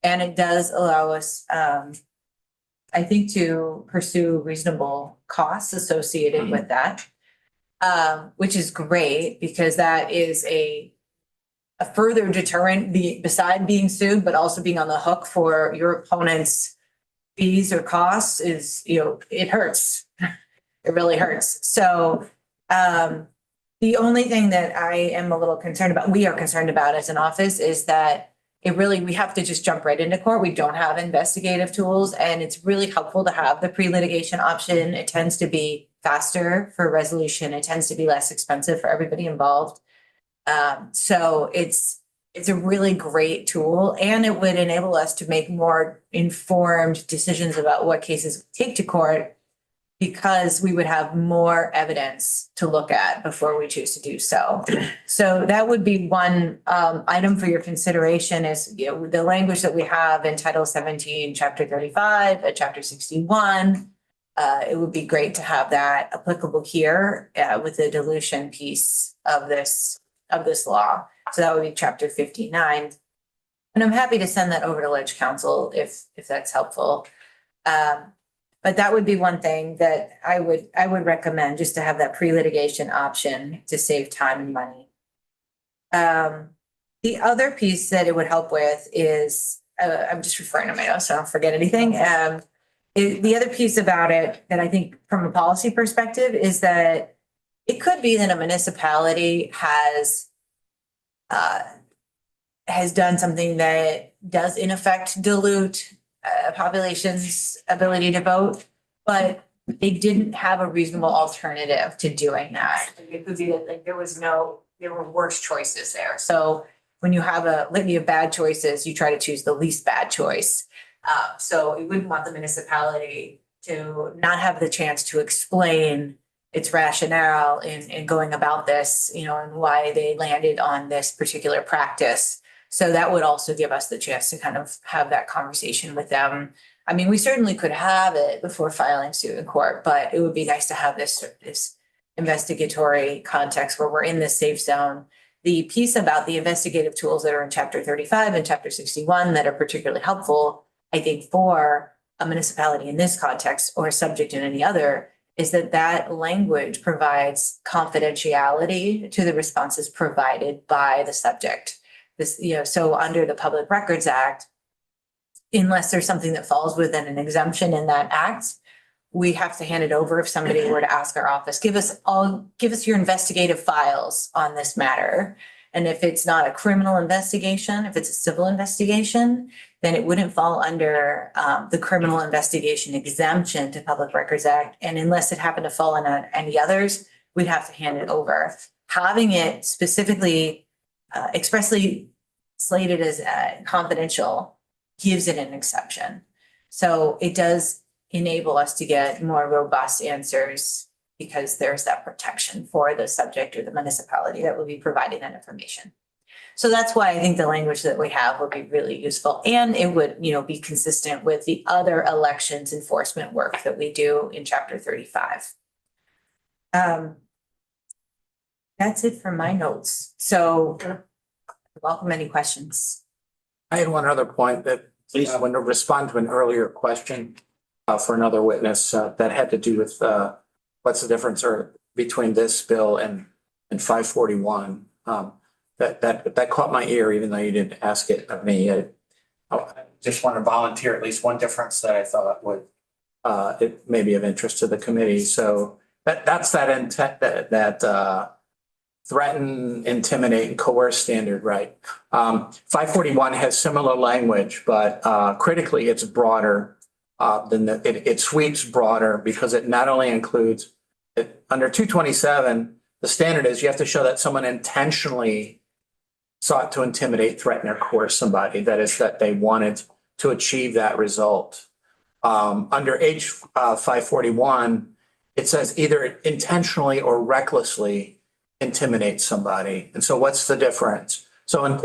and it does allow us, I think, to pursue reasonable costs associated with that. which is great because that is a further deterrent beside being sued, but also being on the hook for your opponent's fees or costs is, it hurts. It really hurts. So, the only thing that I am a little concerned about, we are concerned about as an office, is that we have to just jump right into court. We don't have investigative tools, and it's really helpful to have the pre-litigation option. It tends to be faster for resolution. It tends to be less expensive for everybody involved. So it's a really great tool, and it would enable us to make more informed decisions about what cases we take to court, because we would have more evidence to look at before we choose to do so. So that would be one item for your consideration is, the language that we have in Title 17, Chapter 35, Chapter 61. It would be great to have that applicable here with the dilution piece of this law. So that would be Chapter 59. And I'm happy to send that over to Ledge Counsel if that's helpful. But that would be one thing that I would recommend, just to have that pre-litigation option to save time and money. The other piece that it would help with is, I'm just referring to my notes so I don't forget anything. The other piece about it that I think from a policy perspective is that it could be that a municipality has done something that does in effect dilute a population's ability to vote, but they didn't have a reasonable alternative to doing that. It could be that there were worse choices there. So when you have a litany of bad choices, you try to choose the least bad choice. So we wouldn't want the municipality to not have the chance to explain its rationale in going about this, and why they landed on this particular practice. So that would also give us the chance to kind of have that conversation with them. I mean, we certainly could have it before filing suit in court, but it would be nice to have this investigatory context where we're in this safe zone. The piece about the investigative tools that are in Chapter 35 and Chapter 61 that are particularly helpful, I think, for a municipality in this context or a subject in any other, is that language provides confidentiality to the responses provided by the subject. So under the Public Records Act, unless there's something that falls within an exemption in that act, we have to hand it over if somebody were to ask our office, give us your investigative files on this matter. And if it's not a criminal investigation, if it's a civil investigation, then it wouldn't fall under the criminal investigation exemption to Public Records Act. And unless it happened to fall on any others, we'd have to hand it over. Having it specifically expressly slated as confidential gives it an exception. So it does enable us to get more robust answers because there's that protection for the subject or the municipality that will be providing that information. So that's why I think the language that we have would be really useful, and it would, be consistent with the other elections enforcement work that we do in Chapter 35. That's it for my notes. So welcome any questions. I had one other point that I want to respond to an earlier question for another witness that had to do with what's the difference between this bill and 541. That caught my ear, even though you didn't ask it of me. I just want to volunteer at least one difference that I thought would it may be of interest to the committee. So that's that intent that threaten, intimidate, and coerce standard, right? 541 has similar language, but critically it's broader than it sweeps broader because it not only includes under 227, the standard is you have to show that someone intentionally sought to intimidate, threaten, or coerce somebody. That is, that they wanted to achieve that result. Under H 541, it says either intentionally or recklessly intimidate somebody. And so what's the difference? So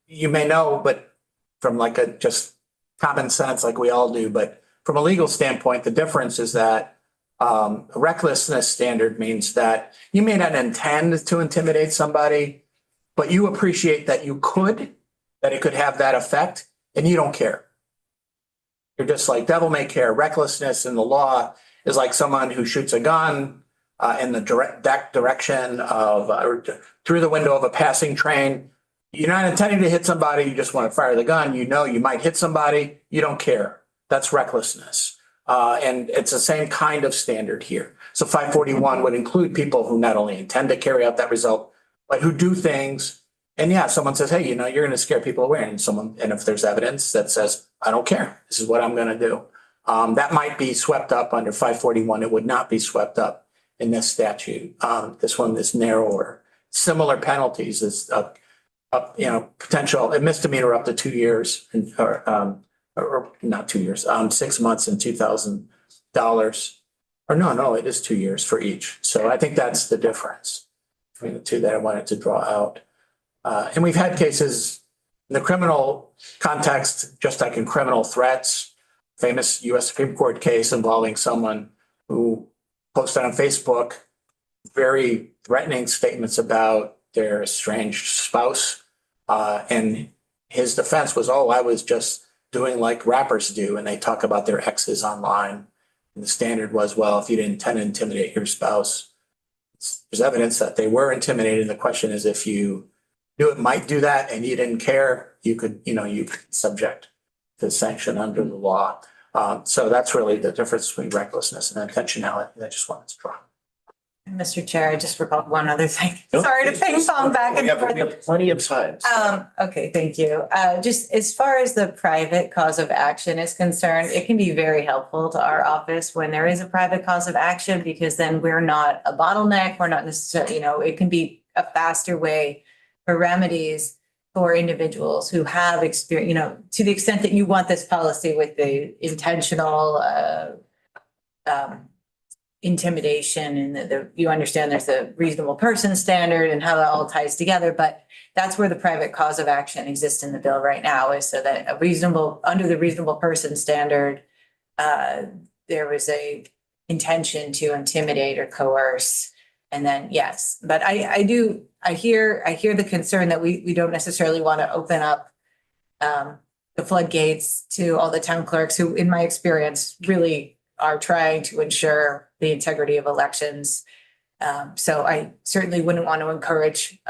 you may know, but from like a just common sense, like we all do, but from a legal standpoint, the difference is that recklessness standard means that you may not intend to intimidate somebody, but you appreciate that that it could have that effect, and you don't care. You're just like, devil may care. Recklessness in the law is like someone who shoots a gun in the direction of, or through the window of a passing train. You're not intending to hit somebody, you just want to fire the gun, you know you might hit somebody, you don't care. That's recklessness. And it's the same kind of standard here. So 541 would include people who not only intend to carry out that result, but who do things. And yeah, someone says, hey, you know, you're going to scare people away. And if there's evidence that says, I don't care, this is what I'm going to do. That might be swept up under 541. It would not be swept up in this statute. This one is narrower. Similar penalties is potential a misdemeanor up to 2 years or not 2 years, 6 months and $2,000. Or no, it is 2 years for each. So I think that's the difference between the two that I wanted to draw out. And we've had cases in the criminal context, just like in criminal threats, famous US Supreme Court case involving someone who posted on Facebook very threatening statements about their estranged spouse. And his defense was, oh, I was just doing like rappers do. And they talk about their exes online. And the standard was, well, if you didn't intend to intimidate your spouse, there's evidence that they were intimidated. The question is, if you knew it might do that and you didn't care, you could subject to sanction under the law. So that's really the difference between recklessness and intentionality. I just wanted to draw. Mr. Chair, I just recalled one other thing. Nope. Sorry to ping pong back and We forth. have plenty of time. Okay, thank you. Just as far as the private cause of action is concerned, it can be very helpful to our office when there is a private cause of action, because then we're not a bottleneck. We're not necessarily, it can be a faster way for remedies for individuals who have experience, to the extent that you want this policy with the intentional intimidation and you understand there's a reasonable person standard and how that all ties together, but that's where the private cause of action exists in the bill right now, is so that under the reasonable person standard, there was a intention to intimidate or coerce. And then, yes, but I hear the concern that we don't necessarily want to open up the floodgates to all the town clerks who, in my experience, really are trying to ensure the integrity of elections. So I certainly wouldn't want to encourage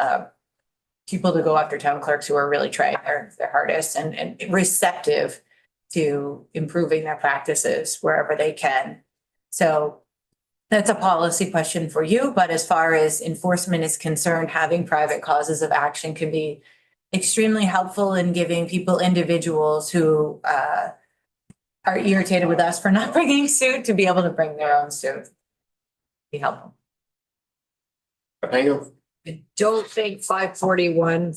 people to go after town clerks who are really trying their hardest and receptive to improving their practices wherever they can. So that's a policy question for you, but as far as enforcement is concerned, having private causes of action can be extremely helpful in giving individuals who are irritated with us for not bringing suit to be able to bring their own suit. Be helpful. I Don't think 541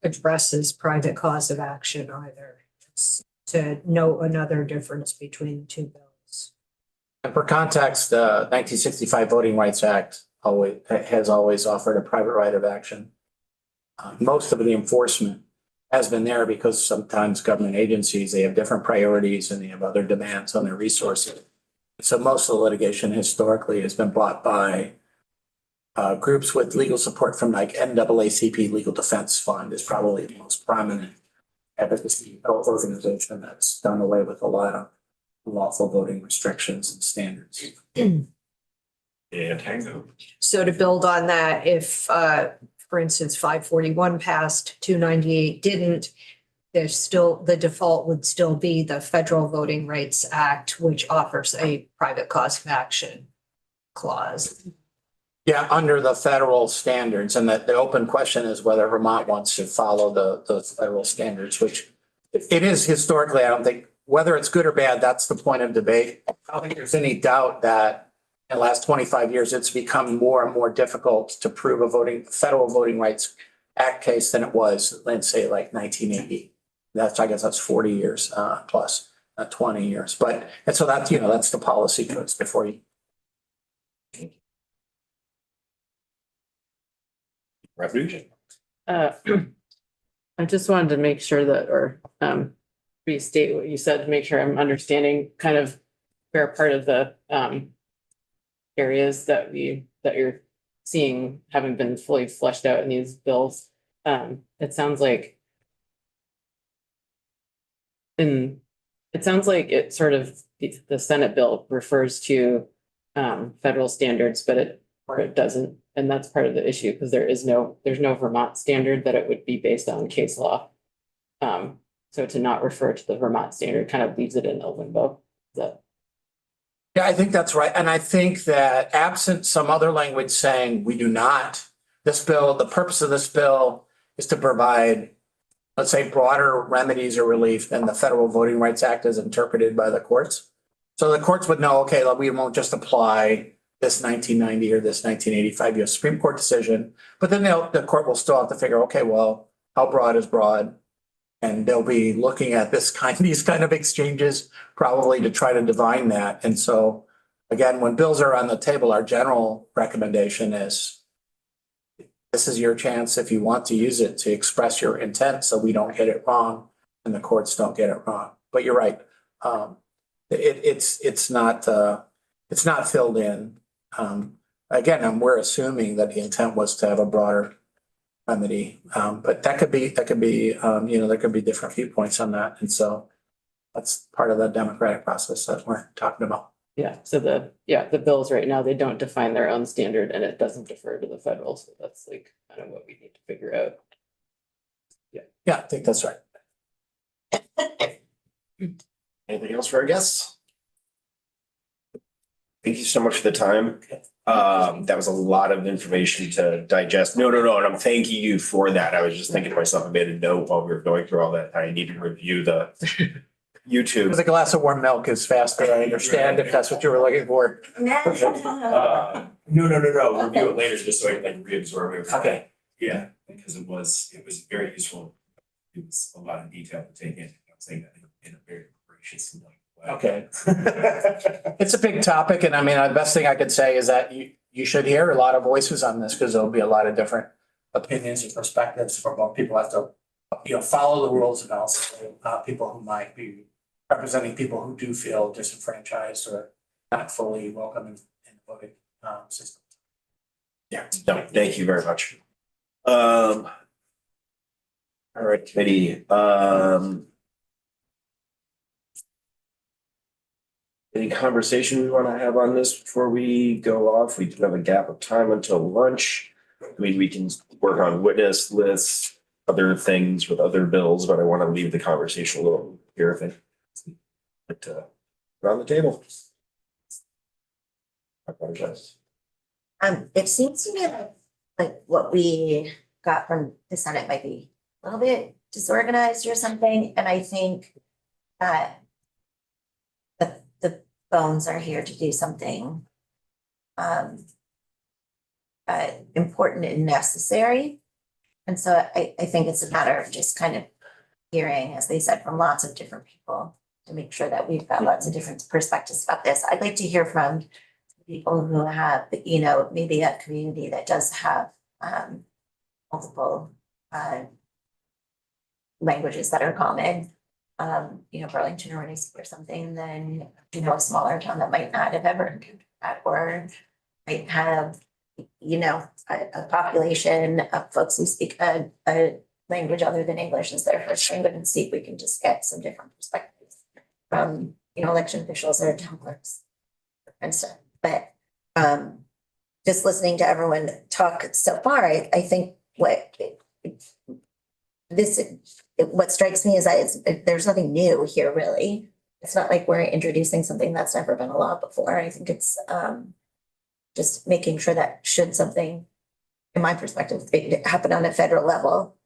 addresses private cause of action either. It's to note another difference between the two bills. And for context, the 1965 Voting Rights Act has always offered a private right of action. Most of the enforcement has been there because sometimes government agencies, they have different priorities and they have other demands on their resources. So most of the litigation historically has been brought by groups with legal support from like NAACP Legal Defense Fund is probably the most prominent advocacy organization that's done away with a lot of lawful voting restrictions and standards. Yeah, tango. So to build on that, if, for instance, 541 passed, 298 didn't, there's still, the default would still be the Federal Voting Rights Act, which offers a private cause of action clause. Yeah, under the federal standards, and the open question is whether Vermont wants to follow the federal standards, which it is historically, I don't think, whether it's good or bad, that's the point of debate. I don't think there's any doubt that in the last 25 years, it's become more and more difficult to prove a Federal Voting Rights Act case than it was, let's say, like 1980. I guess that's 40 years plus, 20 years. And so that's, that's the policy choice before you. Revolution. I just wanted to make sure or restate what you said to make sure I'm understanding kind of where part of the areas that you're seeing haven't been fully fleshed out in these bills. It sounds like the Senate bill refers to federal standards, but it or it doesn't. And that's part of the issue, because there's no Vermont standard that it would be based on case law. So to not refer to the Vermont standard kind of leaves it in a limbo. That Yeah, I think that's right. And I think that absent some other language saying we do not, this bill, the purpose of this bill is to provide, let's say, broader remedies or relief than the Federal Voting Rights Act as interpreted by the courts. So the courts would know, okay, we won't just apply this 1990 or this 1985 US Supreme Court decision, but then the court will still have to figure, okay, well, how broad is broad? And they'll be looking at these kind of exchanges probably to try to divine that. And so again, when bills are on the table, our general recommendation is this is your chance if you want to use it to express your intent so we don't get it wrong and the courts don't get it wrong. But you're right. It's not filled in. Again, we're assuming that the intent was to have a broader remedy. But that could be, there could be different viewpoints on that. And so that's part of the democratic process that we're talking about. yeah, so the bills right now, they don't define their own standard and it doesn't defer to the federal. So that's like kind of what we need to figure out. Yeah, I think that's right. Anything else for our guests? Thank you so much for the time. That was a lot of information to digest. No, and I'm thanking you for that. I was just thinking to myself, I made a note while we were going through all that. I need to review the YouTube. Because a glass of warm milk is faster, I understand, if that's what you were looking for. No. Review it later just so I can like reabsorb it. Okay. Yeah, because it was very useful. It was a lot of detail to take in. I'm saying that in a very gracious way. Okay. It's a big topic, and I mean, the best thing I could say is that you should hear a lot of voices on this, because there'll be a lot of different opinions and perspectives from both people have to, follow the rules, and also people who might be representing people who do feel disenfranchised or not fully welcome in the voting system. Yeah, no, thank you very much. All right, committee, any conversation we want to have on this before we go off? We do have a gap of time until lunch. I mean, we can work on witness lists, other things with other bills, but I want to leave the conversation a little here if around the table. I apologize. It seems to me like what we got from the Senate might be a little bit disorganized or something, and I think that the bones are here to do something important and necessary. And so I think it's a matter of just kind of hearing, as they said, from lots of different people to make sure that we've got lots of different perspectives about this. I'd like to hear from people who have, maybe a community that does have multiple languages that are common. Burlington or Rensselaer or something, then, a smaller town that might not have ever encountered that, or might have, a population of folks who speak a language other than English as their first language, and see if we can just get some different perspectives from, election officials or town clerks and stuff. But just listening to everyone talk so far, I think what strikes me is that there's nothing new here, really. It's not like we're introducing something that's never been a law before. I think it's just making sure that should something, in my perspective, happen on a federal level,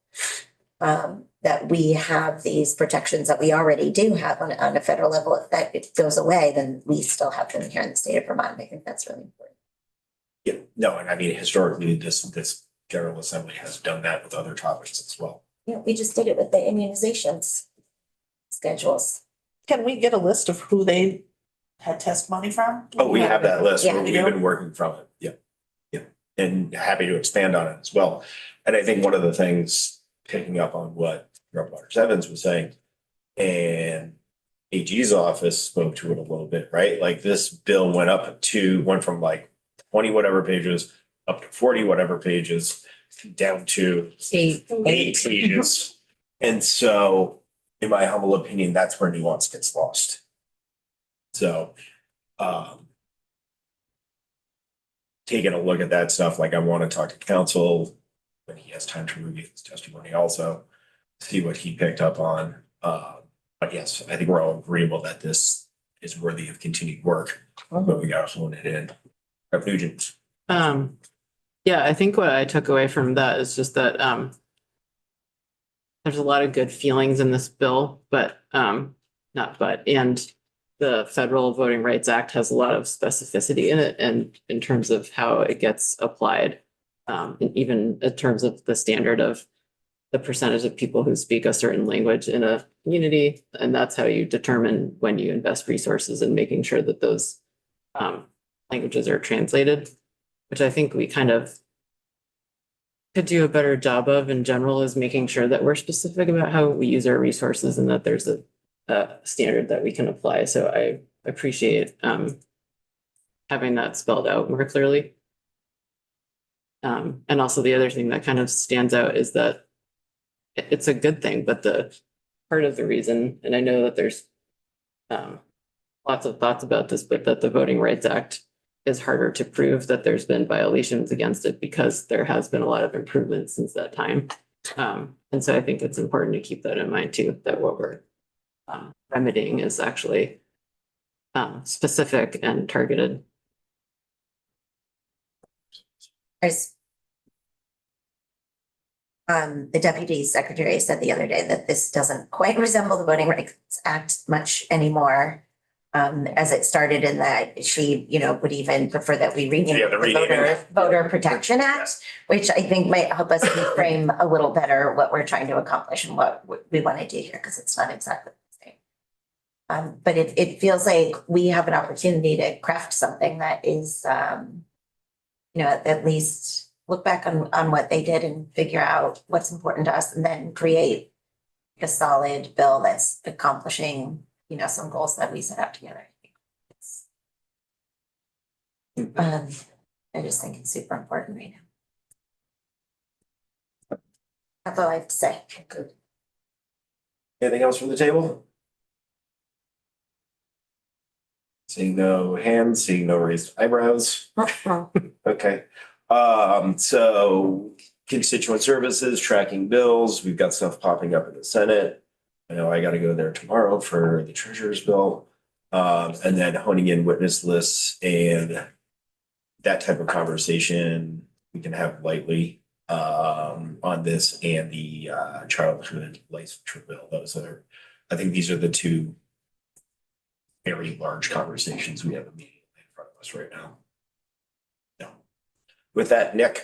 that we have these protections that we already do have on a federal level. If that it goes away, then we still have them here in the state of Vermont. I think that's really important. Yeah, no, and I mean, historically, this General Assembly has done that with other topics as well. We just did it with the immunizations schedules. Can we get a list of who they had testimony from? Oh, we have that list. Yeah, We've we do. been working from it. Yeah. And happy to expand on it as well. And I think one of the things, picking up on what Representative Evans was saying, and AG's office spoke to it a little bit, right? Like this bill went from like 20 whatever pages up to 40 whatever pages, down to 8 pages. And so, in my humble opinion, that's where nuance gets lost. So, taken a look at that stuff. Like I want to talk to council when he has time to review his testimony also, see what he picked up on. But yes, I think we're all agreeable that this is worthy of continued work, but we gotta hone it in. Rep. Nugent. Yeah, I think what I took away from that is just that, there's a lot of good feelings in this bill, but, and the Federal Voting Rights Act has a lot of specificity in it and in terms of how it gets applied. And even in terms of the standard of the percentage of people who speak a certain language in a community. And that's how you determine when you invest resources in making sure that those languages are translated, which I think we kind of could do a better job of in general, is making sure that we're specific about how we use our resources and that there's a standard that we can apply. So I appreciate having that spelled out more clearly. And also the other thing that kind of stands out is that it's a good thing, but the part of the reason, and I know that there's lots of thoughts about this, but that the Voting Rights Act is harder to prove that there's been violations against it because there has been a lot of improvement since that time. And so I think it's important to keep that in mind too, that what we're remedying is actually specific and targeted. The deputy secretary said the other day that this doesn't quite resemble the Voting Rights Act much anymore. As it started in that she, would even prefer that we rename Yeah, it the the renaming. Voter Protection Act, which I think might help us frame a little better what we're trying to accomplish and what we want to do here, because it's not exactly the same. But it feels like we have an opportunity to craft something that is, at least look back on what they did and figure out what's important to us and then create a solid bill that's accomplishing, some goals that we set out together. I just think it's super important right now. That's all I have to say. Good. Anything else from the table? Seeing no hands, seeing no raised eyebrows. Okay. So constituent services, tracking bills, we've got stuff popping up in the Senate. I know I gotta go there tomorrow for the treasurer's bill. And then honing in witness lists and that type of conversation we can have lightly on this and the childhood licensure bill. I think these are the two very large conversations we have immediately in front of us right now. With that, Nick.